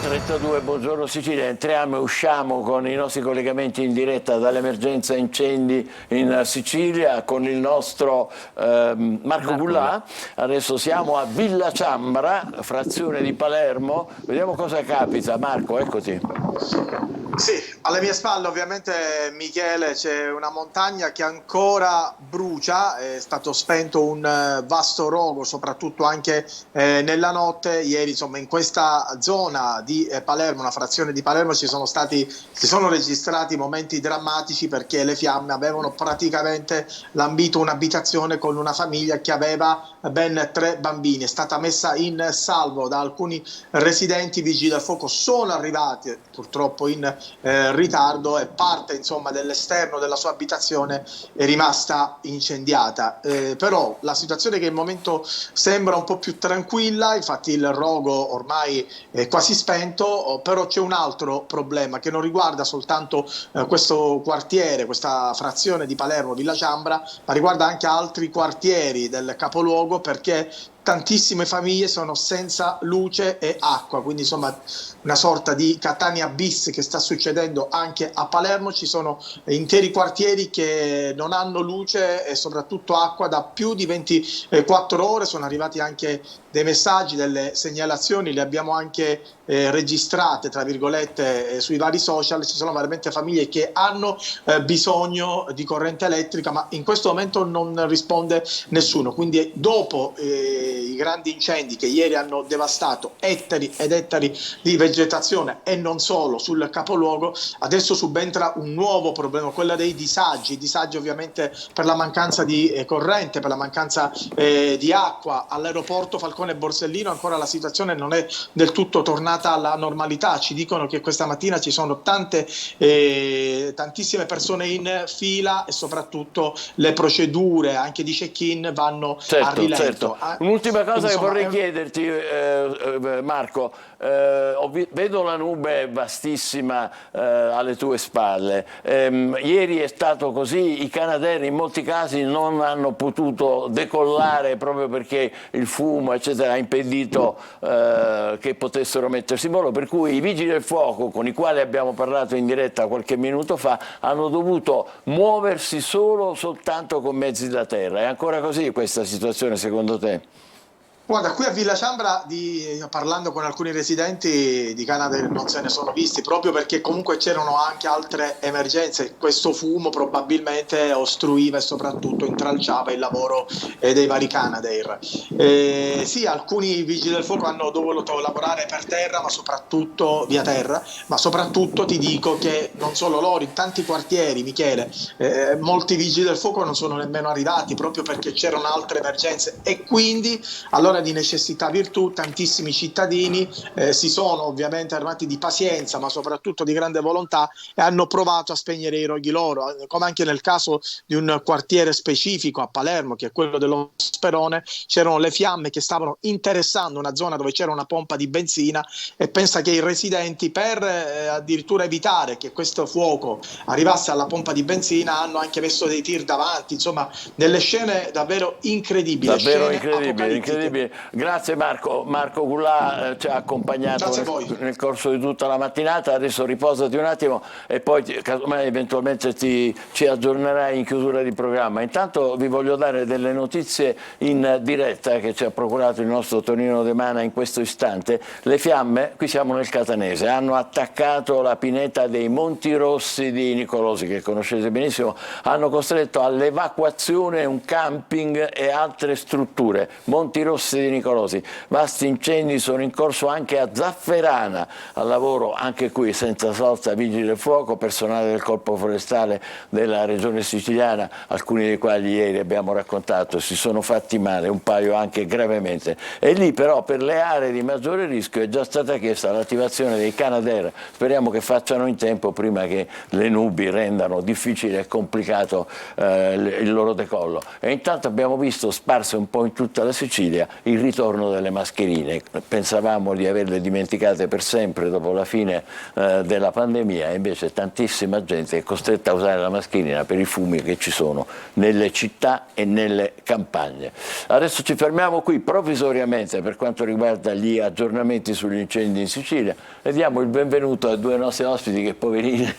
32, buongiorno Sicilia, entriamo e usciamo con i nostri collegamenti in diretta dall'emergenza incendi in Sicilia con il nostro Marco Bullà. Adesso siamo a Villa Ciambra, frazione di Palermo, vediamo cosa capita. Marco, eccoti. Sì, alle mie spalle ovviamente Michele c'è una montagna che ancora brucia, è stato spento un vasto rogo soprattutto anche nella notte. Ieri insomma in questa zona di Palermo, una frazione di Palermo, si sono registrati momenti drammatici perché le fiamme avevano praticamente lambito un'abitazione con una famiglia che aveva ben 3 bambini. È stata messa in salvo da alcuni residenti. I vigili del fuoco sono arrivati purtroppo in ritardo e parte insomma dell'esterno della sua abitazione è rimasta incendiata. Però la situazione che al momento sembra un po' più tranquilla, infatti il rogo ormai è quasi spento, però c'è un altro problema che non riguarda soltanto questo quartiere, questa frazione di Palermo, Villa Ciambra, ma riguarda anche altri quartieri del capoluogo, perché tantissime famiglie sono senza luce e acqua, quindi insomma una sorta di Catania bis che sta succedendo anche a Palermo. Ci sono interi quartieri che non hanno luce e soprattutto acqua da più di 24 ore, sono arrivati anche dei messaggi, delle segnalazioni, le abbiamo anche registrate tra virgolette sui vari social. Ci sono veramente famiglie che hanno bisogno di corrente elettrica, ma in questo momento non risponde nessuno. Quindi dopo i grandi incendi che ieri hanno devastato ettari ed ettari di vegetazione e non solo sul capoluogo, adesso subentra un nuovo problema, quello dei disagi ovviamente per la mancanza di corrente, per la mancanza di acqua. All'aeroporto Falcone Borsellino ancora la situazione non è del tutto tornata alla normalità. Ci dicono che questa mattina ci sono tantissime persone in fila e soprattutto le procedure anche di check-in vanno a rilento. Certo. Un'ultima cosa che vorrei chiederti, Marco, vedo la nube vastissima alle tue spalle. Ieri è stato così, i Canadair in molti casi non hanno potuto decollare proprio perché il fumo eccetera ha impedito che potessero mettersi in volo, per cui i vigili del fuoco, con i quali abbiamo parlato in diretta qualche minuto fa, hanno dovuto muoversi soltanto con mezzi da terra. È ancora così questa situazione secondo te? Guarda, qui a Villa Ciambra, parlando con alcuni residenti di Canadair, non se ne sono visti, proprio perché comunque c'erano anche altre emergenze. Questo fumo probabilmente ostruiva e soprattutto intralciava il lavoro dei vari Canadair. Sì, alcuni vigili del fuoco hanno dovuto lavorare per terra, ma soprattutto via terra, ma soprattutto ti dico che non solo loro, in tanti quartieri, Michele, molti vigili del fuoco non sono nemmeno arrivati proprio perché c'erano altre emergenze, e quindi allora di necessità virtù tantissimi cittadini si sono ovviamente armati di pazienza ma soprattutto di grande volontà e hanno provato a spegnere i roghi loro, come anche nel caso di un quartiere specifico a Palermo che è quello dello Sperone. C'erano le fiamme che stavano interessando una zona dove c'era una pompa di benzina e pensa che i residenti, per addirittura evitare che questo fuoco arrivasse alla pompa di benzina, hanno anche messo dei tir davanti, insomma delle scene davvero incredibili. Davvero incredibili. Grazie Marco. Marco Gullà ci ha accompagnato nel corso di tutta la mattinata. Adesso riposati un attimo e poi casomai eventualmente ci aggiornerai in chiusura di programma. Intanto vi voglio dare delle notizie in diretta che ci ha procurato il nostro Tonino De Mana in questo istante. Le fiamme, qui siamo nel Catanese, hanno attaccato la pineta dei Monti Rossi di Nicolosi, che conoscete benissimo, hanno costretto all'evacuazione un camping e altre strutture. Monti Rossi di Nicolosi, vasti incendi sono in corso anche a Zafferana, al lavoro anche qui senza sosta vigili del fuoco, personale del Corpo Forestale della Regione Siciliana, alcuni dei quali ieri abbiamo raccontato si sono fatti male, un paio anche gravemente. E lì però per le aree di maggiore rischio è già stata chiesta l'attivazione dei Canadair, speriamo che facciano in tempo prima che le nubi rendano difficile e complicato il loro decollo. E intanto abbiamo visto sparse un po' in tutta la Sicilia il ritorno delle mascherine. Pensavamo di averle dimenticate per sempre dopo la fine della pandemia, e invece tantissima gente è costretta a usare la mascherina per i fumi che ci sono nelle città e nelle campagne. Adesso ci fermiamo qui provvisoriamente per quanto riguarda gli aggiornamenti sugli incendi in Sicilia e diamo il benvenuto a due nostri ospiti che poverini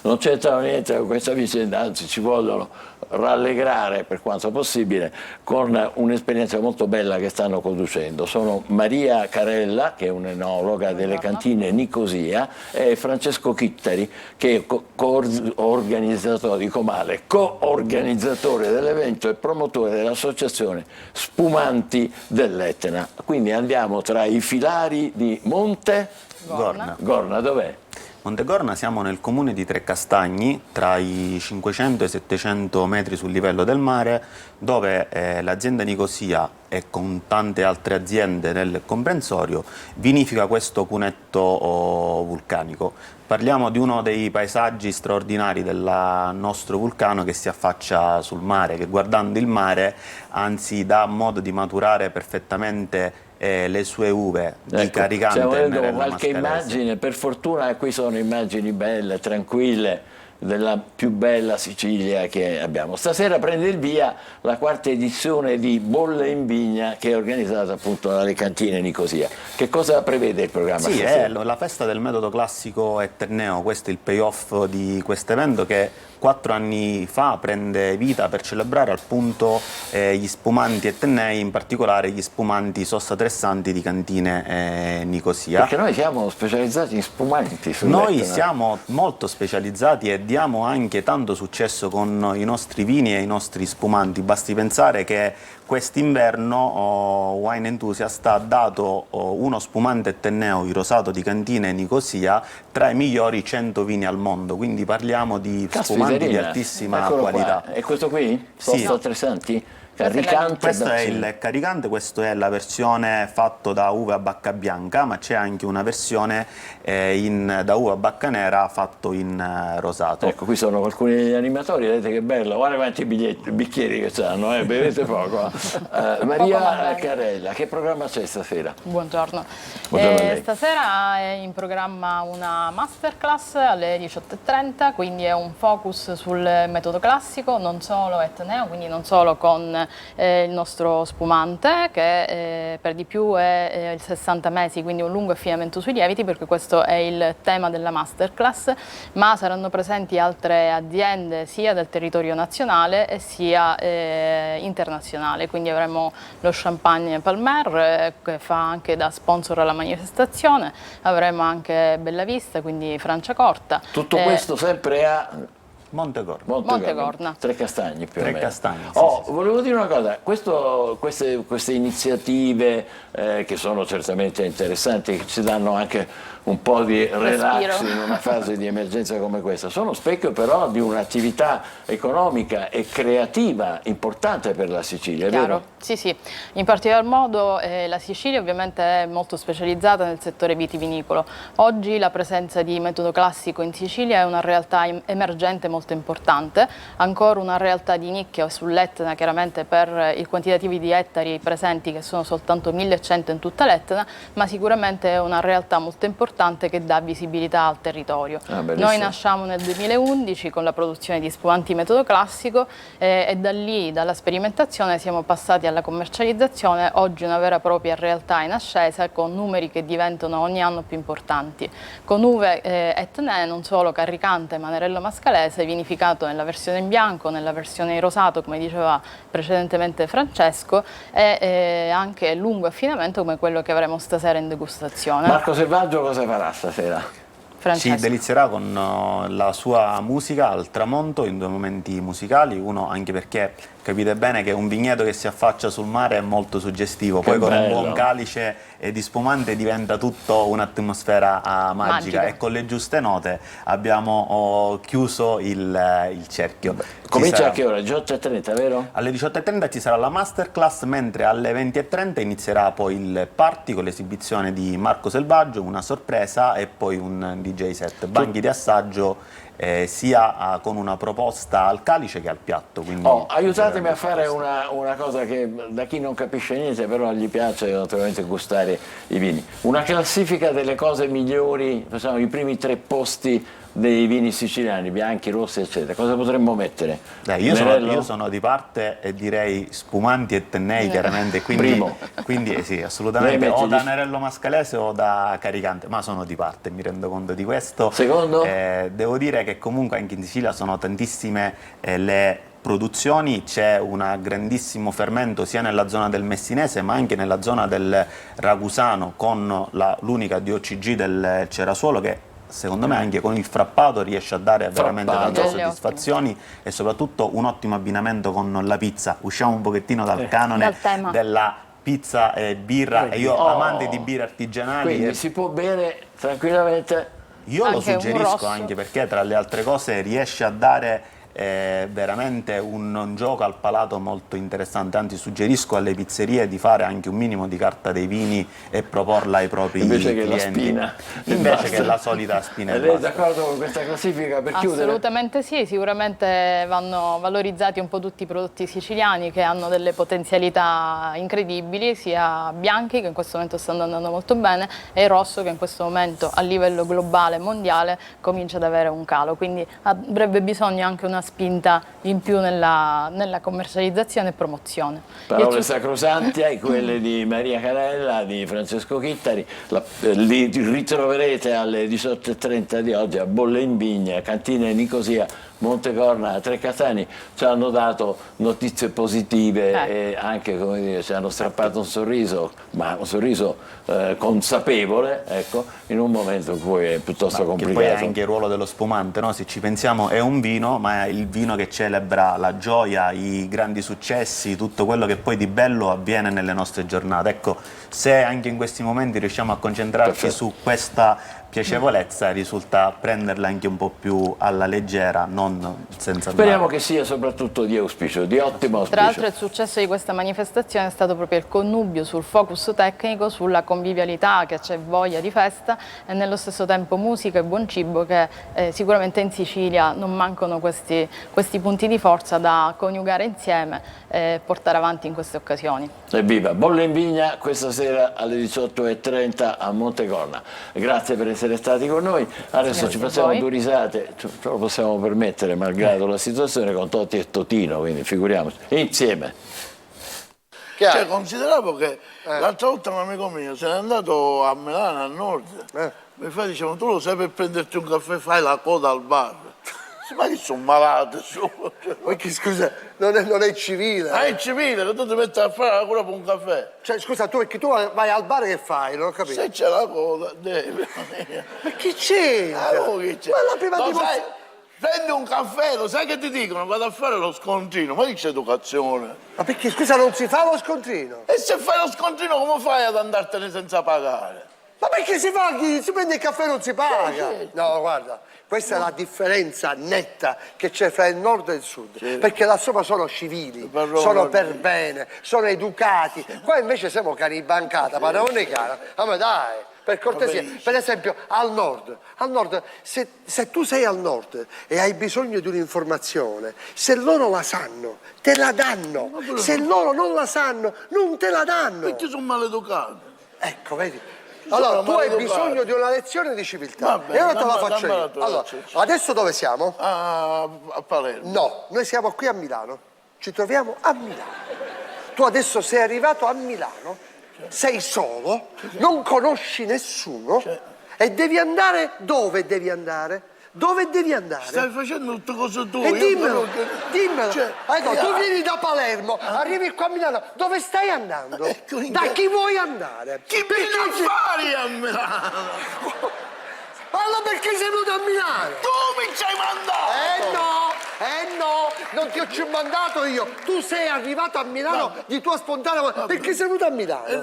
non c'entrano niente con questa vicenda, anzi ci vogliono rallegrare per quanto possibile con un'esperienza molto bella che stanno conducendo. Sono Maria Carella, che è un'enologa delle cantine Nicosia, e Francesco Chittari, che è co-organizzatore dell'evento e promotore dell'associazione Spumanti dell'Etna. Quindi andiamo tra i filari di Monte Gorna. Dov'è? Montegorna siamo nel comune di Trecastagni, tra i 500 e i 700 metri sul livello del mare, dove l'azienda Nicosia e con tante altre aziende nel comprensorio vinifica questo cunetto vulcanico. Parliamo di uno dei paesaggi straordinari del nostro vulcano che si affaccia sul mare, che guardando il mare anzi dà modo di maturare perfettamente le sue uve di Caricante. Stiamo vedendo Nerello qualche Mascalese. immagine, per fortuna qui sono immagini belle, tranquille, della più bella Sicilia che abbiamo. Stasera prende il via la quarta edizione di Bolle in Vigna, che è organizzata appunto dalle cantine Nicosia. Che cosa prevede il programma? Sì, stasera? è la festa del metodo classico Eterneo, questo è il payoff di questo evento che 4 anni fa prende vita per celebrare appunto gli spumanti etnei, in particolare gli spumanti Sossa Tressanti di cantine Nicosia. Perché noi siamo specializzati in spumanti. Noi siamo molto specializzati e diamo anche tanto successo con i nostri vini e i nostri spumanti. Basti pensare che quest'inverno Wine Enthusiast ha dato uno spumante etneo, il rosato di cantine Nicosia, tra i migliori 100 vini al mondo, quindi parliamo di spumanti di altissima qualità. Qua. E questo qui? Sì. Sossa Tressanti? Caricante? Questo è il Caricante, questo è la versione fatto da uva a bacca bianca, ma c'è anche una versione da uva a bacca nera fatto in rosato. Ecco, qui sono alcuni degli animatori, vedete che bello, guarda quanti bicchieri che hanno, bevete poco. Maria Carella, che programma c'è stasera? Buongiorno. Buongiorno a lei. Stasera è in programma una masterclass alle 18:30, quindi è un focus sul metodo classico, non solo etneo, quindi non solo con il nostro spumante, che per di più è il 60 mesi, quindi un lungo affinamento sui lieviti, perché questo è il tema della masterclass, ma saranno presenti altre aziende sia del territorio nazionale e sia internazionale, quindi avremo lo Champagne Palmer che fa anche da sponsor alla manifestazione, avremo anche Bella Vista, quindi Franciacorta. Tutto questo sempre a Montegorna. Trecastagni più o meno. Trecastagni, volevo dire una cosa, queste iniziative che sono certamente interessanti, che ci danno anche un po' di relax in una fase di emergenza come questa, sono specchio però di un'attività economica e creativa importante per la Sicilia, è vero? Sì, sì, in particolar modo la Sicilia ovviamente è molto specializzata nel settore vitivinicolo. Oggi la presenza di metodo classico in Sicilia è una realtà emergente molto importante, ancora una realtà di nicchia sull'Etna, chiaramente per i quantitativi di ettari presenti che sono soltanto 1100 in tutta l'Etna, ma sicuramente è una realtà molto importante che dà visibilità al territorio. Noi nasciamo nel 2011 con la produzione di spumanti metodo classico e da lì, dalla sperimentazione, siamo passati alla commercializzazione, oggi una vera e propria realtà in ascesa con numeri che diventano ogni anno più importanti. Con uve etnee, non solo Caricante ma Nerello Mascalese, vinificato nella versione in bianco, nella versione in rosato, come diceva precedentemente Francesco, e anche lungo affinamento come quello che avremo stasera in degustazione. Marco Selvaggio cosa farà stasera? Ci delizierà con la sua musica al tramonto in 2 momenti musicali, uno anche perché capite bene che un vigneto che si affaccia sul mare è molto suggestivo, poi con un buon calice di spumante diventa tutto un'atmosfera magica e con le giuste note abbiamo chiuso il cerchio. Comincia a che ora? 18:30, vero? Alle 18:30 ci sarà la masterclass, mentre alle 20:30 inizierà poi il party con l'esibizione di Marco Selvaggio, una sorpresa e poi un DJ set, banchi di assaggio sia con una proposta al calice che al piatto. Aiutatemi a fare una cosa che da chi non capisce niente però gli piace naturalmente gustare i vini. Una classifica delle cose migliori, facciamo i primi 3 posti dei vini siciliani, bianchi, rossi, eccetera. Cosa potremmo mettere? Io sono di parte e direi spumanti e tennei, chiaramente, quindi sì, assolutamente, o da Nerello Mascalese o da Caricante, ma sono di parte, mi rendo conto di questo. Secondo? Devo dire che comunque anche in Sicilia sono tantissime le produzioni, c'è un grandissimo fermento sia nella zona del Messinese ma anche nella zona del Ragusano, con l'unica DOCG del Cerasuolo che secondo me anche con il frappato riesce a dare veramente tante soddisfazioni e soprattutto un ottimo abbinamento con la pizza. Usciamo un pochettino dal canone della pizza e birra, e io amante di birre artigianali. Quindi si può bere tranquillamente Io lo anche un suggerisco rosso. anche perché tra le altre cose riesce a dare veramente un gioco al palato molto interessante, anzi suggerisco alle pizzerie di fare anche un minimo di carta dei vini e proporla ai propri invece clienti. che la spina Invece che la solita spina. Lei è d'accordo con questa classifica per chiudere? Assolutamente sì, sicuramente vanno valorizzati un po' tutti i prodotti siciliani che hanno delle potenzialità incredibili, sia bianchi che in questo momento stanno andando molto bene e il rosso che in questo momento a livello globale e mondiale comincia ad avere un calo, quindi avrebbe bisogno anche una spinta in più nella commercializzazione e promozione. Parole sacrosanti ai quelle di Maria Canella, di Francesco Chittari, li ritroverete alle 18:30 di oggi a Bolle in Vigna, Cantine Nicosia, Montecorna, Trecastagni. Ci hanno dato notizie positive e anche, come dire, ci hanno strappato un sorriso, ma un sorriso consapevole, ecco, in un momento in cui è piuttosto complicato. Che poi è anche il ruolo dello spumante, no? Se ci pensiamo è un vino, ma è il vino che celebra la gioia, i grandi successi, tutto quello che poi di bello avviene nelle nostre giornate. Ecco, se anche in questi momenti riusciamo a concentrarci su questa piacevolezza, risulta prenderla anche un po' più alla leggera, non senza Speriamo che sia soprattutto di auspicio, di ottimo auspicio. Tra l'altro il successo di questa manifestazione è stato proprio il connubio sul focus tecnico, sulla convivialità, che c'è voglia di festa e nello stesso tempo musica e buon cibo, che sicuramente in Sicilia non mancano questi punti di forza da coniugare insieme e portare avanti in queste occasioni. Evviva! Bolle in Vigna questa sera alle 18:30 a Montecorna. Grazie per essere stati con noi. Adesso ci facciamo due risate, ce lo possiamo permettere malgrado la situazione, con Totti e Totino, quindi figuriamoci, insieme. Cioè, consideravo che l'altra volta un amico mio se n'è andato a Milano, al nord, mi fa, dicevano, tu lo sai, per prenderti un caffè fai la coda al bar. Ma che sono malato, Perché scusa, non è civile. Ah, è civile, che tu ti metti a fare la coda per un caffè. Cioè, scusa, perché tu vai al bar, che fai? Non ho capito. Se c'è la coda, devi. Ma che c'è? Ma la prima sai, prendi un caffè, lo sai che ti dicono? Vado a fare lo scontrino, ma che c'è educazione? Ma perché, scusa, non si fa lo scontrino? E se fai lo scontrino, come fai ad andartene senza pagare? Ma perché si prende il caffè e non si paga? No, guarda, questa è la differenza netta che c'è fra il nord e il sud. Perché là sopra sono civili, sono per bene, sono educati. Qua invece siamo cani in bancata, ma non è cara. Ma dai, per cortesia. Per esempio, al nord, se tu sei al nord e hai bisogno di un'informazione, se loro la sanno, te la danno. Se loro non la sanno, non te la danno. Perché sono maleducati? Ecco, vedi? Allora, tu hai bisogno di una lezione di civiltà. E allora te la faccio io. Allora, adesso dove siamo? A Palermo. No, noi siamo qui a Milano. Ci troviamo a Milano. Tu adesso sei arrivato a Milano, sei solo, non conosci nessuno e devi andare dove devi andare? Dove devi andare? Stai facendo tutte cose tue. E dimmelo. Cioè, Tu vieni da Palermo, arrivi qua a Milano, dove stai andando? Da chi vuoi andare? Chi viene a fare a Milano? Allora perché sei venuto a Milano? Tu mi ci hai mandato! No, non ti ho mandato io. Tu sei arrivato a Milano di tua spontanea volontà. Perché sei venuto a Milano? E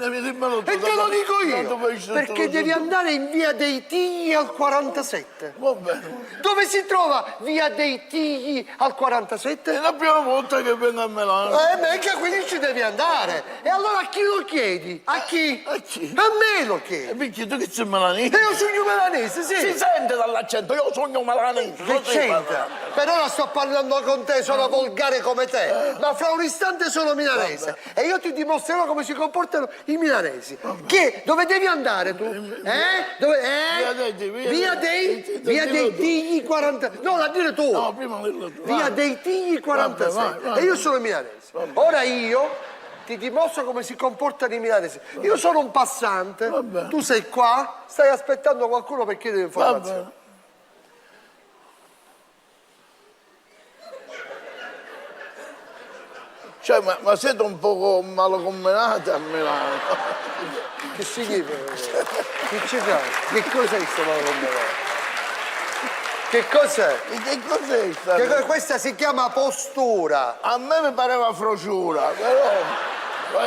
te lo dico io. Perché devi andare in via dei Tigli al 47. Va bene. Dove si trova via dei Tigli al 47? È la prima volta che vengo a Milano. Mica quindi ci devi andare. E allora a chi lo chiedi? A chi? A chi? A me lo chiedi. Perché tu che sei milanese? Io sono milanese, sì. Si sente dall'accento, io sono milanese. Che c'entra? Per ora sto parlando con te, sono volgare come te, ma fra un istante sono milanese. E io ti dimostrerò come si comportano i milanesi. Che? Dove devi andare tu? Via dei Tigli 40. No, la dire tu. No, prima dillo tu. Via dei Tigli 46. E io sono milanese. Ora io ti dimostro come si comportano i milanesi. Io sono un passante, tu sei qua, stai aspettando qualcuno per chiedere informazioni. Cioè, ma siete un po' malocombinati a Milano? Che significa? Che c'è? Che cos'è questo malocombinato? Che cos'è? Che cos'è? Questa si chiama postura. A me mi pareva frociura, però... No.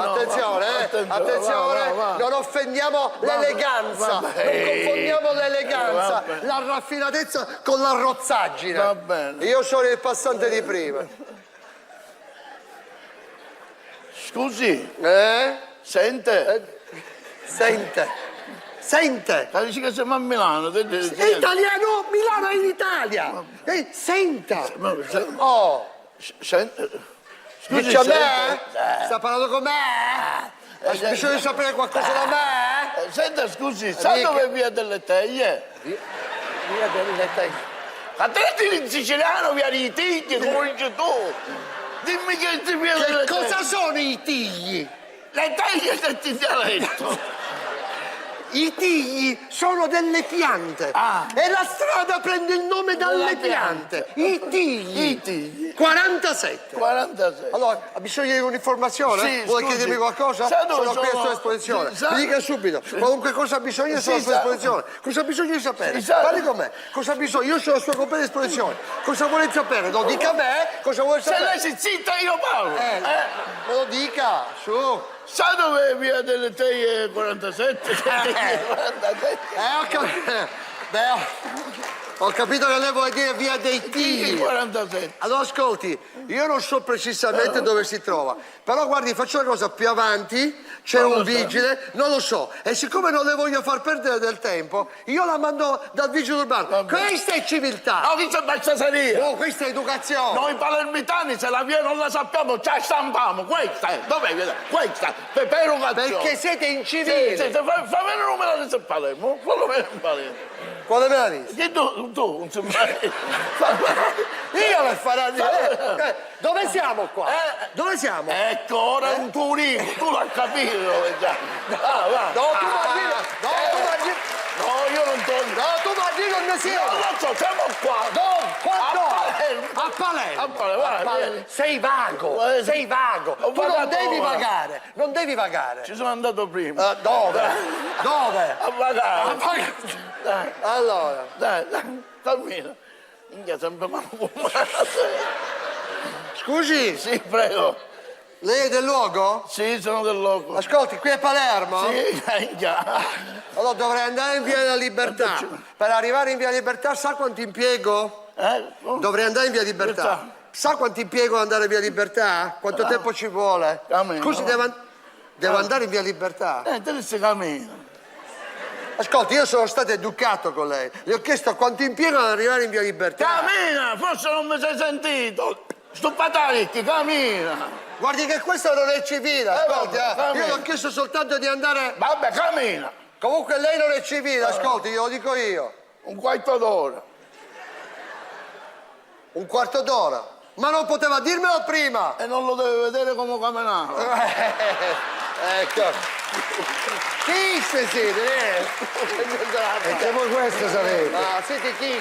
Attenzione, attenzione, non offendiamo l'eleganza, non confondiamo l'eleganza, la raffinatezza con la rozzaggine. Va bene. Io sono il passante di prima. Scusi. Sente. Sente. Dici che siamo a Milano. È italiano, Milano è in Italia. Senta. Oh. Scusi, dice a me? Sta parlando con me? Hai bisogno di sapere qualcosa da me? Senta, scusi, sa dove è Via delle Teglie? Via delle Teglie. A te in siciliano Via dei Tigli, come dici tu? Dimmi che è Via delle Teglie. Che cosa sono i tigli? Le teglie del dialetto. I tigli sono delle piante e la strada prende il nome dalle piante. I tigli. 47. Allora, ha bisogno di un'informazione? Sì, vuole chiedermi qualcosa? Sono qui a sua esposizione. Mi dica subito, qualunque cosa ha bisogno sono a sua esposizione. Cosa ha bisogno di sapere? Parli con me. Cosa ha bisogno? Io sono a sua completa esposizione. Cosa vuole sapere? Lo dica a me, cosa vuole sapere? Se lei si zitta io parlo. Me lo dica, su. Sa dove è Via delle Teglie 47? Ho capito che lei vuole dire Via dei Tigli. 47. Allora ascolti, io non so precisamente dove si trova, però guardi, faccio una cosa, più avanti c'è un vigile, non lo so, e siccome non le voglio far perdere del tempo, io la mando dal vigile urbano. Questa è civiltà. No, questa è baciaseria. No, questa è educazione. Noi palermitani se la via non la sappiamo, ci stampiamo. Questa è, dov'è? Questa, per educazione. Perché siete incivili. Sì, fa venire un milanese a Palermo, fallo venire a Palermo. Quale milanese? Che tu, non si Io per fare dove siamo qua? Dove siamo? Ecco, ora è un turino, tu l'hai capito dove già. Va. No, tu Margino. No, io non torno. No, tu Margino non ne siamo. No, non so, siamo qua. No, qua A Palermo. A Palermo. Sei vago, sei vago. Tu non devi vagare, non devi vagare. Ci sono andato prima. Dove? Dove? A vagare. Dai. Allora. Dai, cammina. Minchia, sempre mano. Scusi? Sì, prego. Lei è del luogo? Sì, sono del luogo. Ascolti, qui è Palermo? Sì, già. Allora dovrei andare in Via della Libertà. Per arrivare in Via Libertà sa quanto impiego? Dovrei andare in Via Libertà. Sa quanto impiego ad andare in Via Libertà? Quanto tempo ci vuole? Cammino. Scusi, devo andare in Via Libertà? Te si cammina. Ascolti, io sono stato educato con lei. Le ho chiesto quanto impiego ad arrivare in Via Libertà. Cammina, forse non mi sei sentito. Sto patalicchi, cammina. Guardi che questo non è civile, ascolti, io le ho chiesto soltanto di andare... Vabbè, cammina. Comunque lei non è civile, ascolti, glielo dico io. Un quarto d'ora. Un quarto d'ora? Ma non poteva dirmelo prima! E non lo deve vedere come camminava. Ecco. Chi siete? E che voi questo sapete? Ah, siete chi?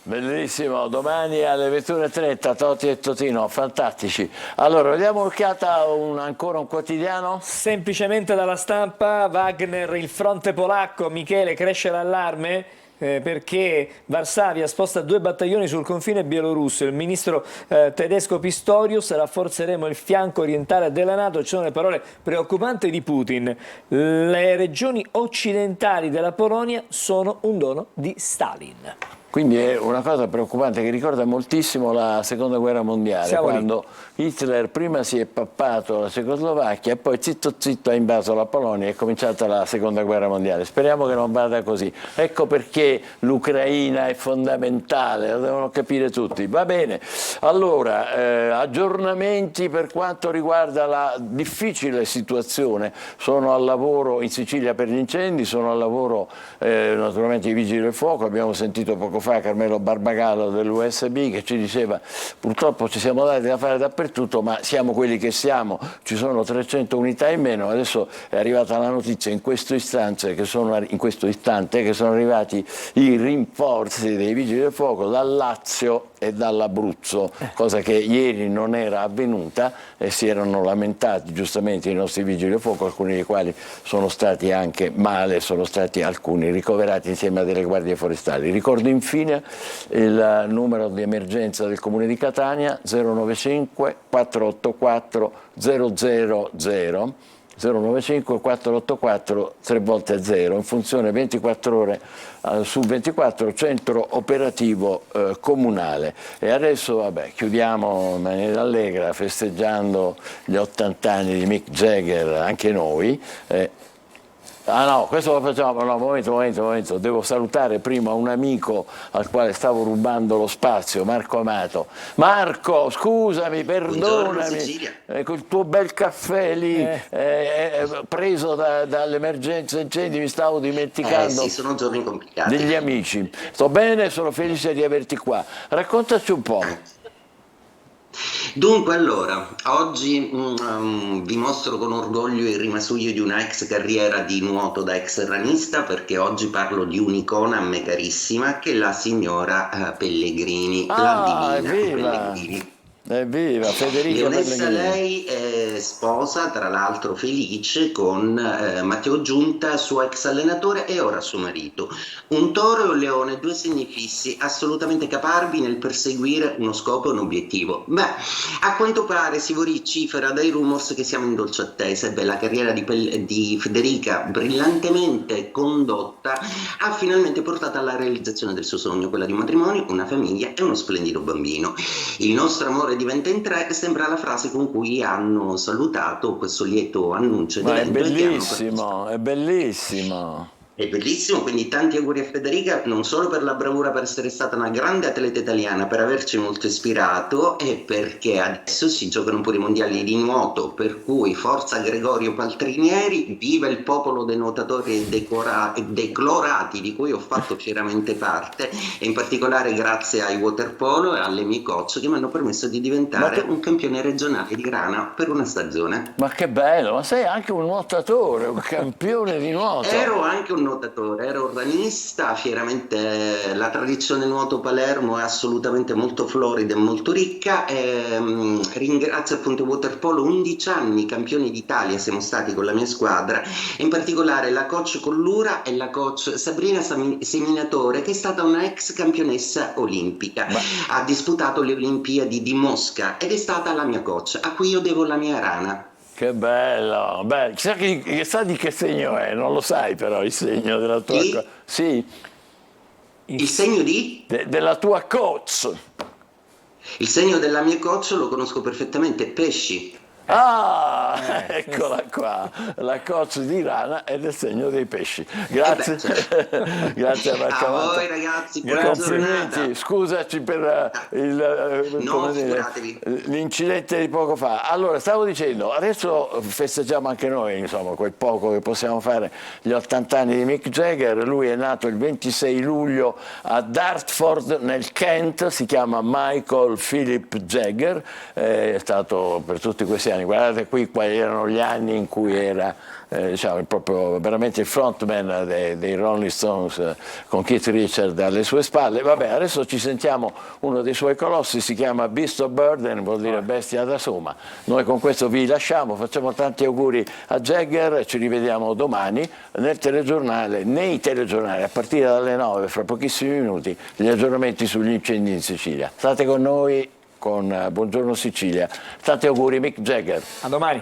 Bellissimo, domani alle 21:30 Totti e Totino, fantastici. Allora, vediamo un'occhiata ancora un quotidiano? Semplicemente dalla Stampa, Wagner, il fronte polacco, Michele, cresce l'allarme? Perché Varsavia sposta 2 battaglioni sul confine bielorusso. Il ministro tedesco Pistorius: rafforzeremo il fianco orientale della NATO. Ci sono le parole preoccupanti di Putin. Le regioni occidentali della Polonia sono un dono di Stalin. Quindi è una cosa preoccupante che ricorda moltissimo la Seconda Guerra Mondiale, quando Hitler prima si è pappato la Cecoslovacchia e poi zitto zitto ha invaso la Polonia e è cominciata la Seconda Guerra Mondiale. Speriamo che non vada così. Ecco perché l'Ucraina è fondamentale, lo devono capire tutti. Va bene, allora aggiornamenti per quanto riguarda la difficile situazione. Sono al lavoro in Sicilia per gli incendi, sono al lavoro naturalmente i Vigili del Fuoco, abbiamo sentito poco fa Carmelo Barbagallo dell'USB che ci diceva purtroppo ci siamo dati da fare dappertutto, ma siamo quelli che siamo, ci sono 300 unità in meno. Adesso è arrivata la notizia in questo istante che sono arrivati i rinforzi dei Vigili del Fuoco dal Lazio e dall'Abruzzo, cosa che ieri non era avvenuta e si erano lamentati giustamente i nostri Vigili del Fuoco, alcuni dei quali sono stati anche male, sono stati alcuni ricoverati insieme a delle guardie forestali. Ricordo infine il numero di emergenza del Comune di Catania, 095 484 000, 095 484 3 volte 0, in funzione 24 ore su 24, centro operativo comunale. E adesso vabbè, chiudiamo in maniera allegra festeggiando gli 80 anni di Mick Jagger, anche noi. Ah no, questo lo facciamo, no, momento, devo salutare prima un amico al quale stavo rubando lo spazio, Marco Amato. Marco, scusami, perdonami, quel tuo bel caffè lì, preso dall'emergenza incendi, mi stavo dimenticando. Sì, sono giorni complicati. Degli amici. Sto bene, sono felice di averti qua. Raccontaci un po'. Dunque, allora, oggi vi mostro con orgoglio il rimasuglio di una ex carriera di nuoto da ex ranista, perché oggi parlo di un'icona a me carissima, che è la signora Pellegrini, la divina Pellegrini. Evviva, Federica Leonessa, Pellegrini. lei è sposa, tra l'altro felice, con Matteo Giunta, suo ex allenatore e ora suo marito. Un toro e un leone, due segni fissi, assolutamente caparbi nel perseguire uno scopo e un obiettivo. Beh, a quanto pare si vocifera dai rumors che siamo in dolce attesa. La carriera di Federica, brillantemente condotta, ha finalmente portato alla realizzazione del suo sogno, quella di un matrimonio, una famiglia e uno splendido bambino. Il nostro amore diventa in tre, sembra la frase con cui hanno salutato questo lieto annuncio. Ma è bellissimo, è bellissimo. È bellissimo, quindi tanti auguri a Federica, non solo per la bravura, per essere stata una grande atleta italiana, per averci molto ispirato, e perché adesso si giocano pure i mondiali di nuoto, per cui forza Gregorio Paltrinieri, viva il popolo dei nuotatori declorati di cui ho fatto fieramente parte, e in particolare grazie ai waterpolo e alle mie coach che mi hanno permesso di diventare un campione regionale di grana per una stagione. Ma che bello, ma sei anche un nuotatore, un campione di nuoto. Ero anche un nuotatore, ero un ranista, fieramente la tradizione nuoto Palermo è assolutamente molto florida e molto ricca, ringrazio appunto il waterpolo, 11 anni campioni d'Italia siamo stati con la mia squadra, in particolare la coach Collura e la coach Sabrina Seminatore, che è stata una ex campionessa olimpica, ha disputato le Olimpiadi di Mosca ed è stata la mia coach, a cui io devo la mia rana. Che bello, beh, chissà di che segno è, non lo sai però il segno della tua coach. Sì. Il segno di? Della tua coach. Il segno della mia coach lo conosco perfettamente, pesci. Ah, eccola qua, la coach di rana è del segno dei pesci. Grazie, grazie a Marco Amato. A voi ragazzi, buona complimenti, giornata. Scusaci per l'incidente di poco fa. Allora, stavo dicendo, adesso festeggiamo anche noi, insomma, quel poco che possiamo fare, gli 80 anni di Mick Jagger. Lui è nato il 26 luglio a Dartford nel Kent, si chiama Michael Philip Jagger, è stato per tutti questi anni. Guardate qui quali erano gli anni in cui era diciamo, proprio veramente il frontman dei Rolling Stones, con Keith Richards alle sue spalle. Vabbè, adesso ci sentiamo uno dei suoi colossi, si chiama Beast of Burden, vuol dire bestia da soma. Noi con questo vi lasciamo, facciamo tanti auguri a Jagger, ci rivediamo domani nei telegiornali a partire dalle 9, fra pochissimi minuti, gli aggiornamenti sugli incendi in Sicilia. State con noi con Buongiorno Sicilia. Tanti auguri Mick Jagger. A domani.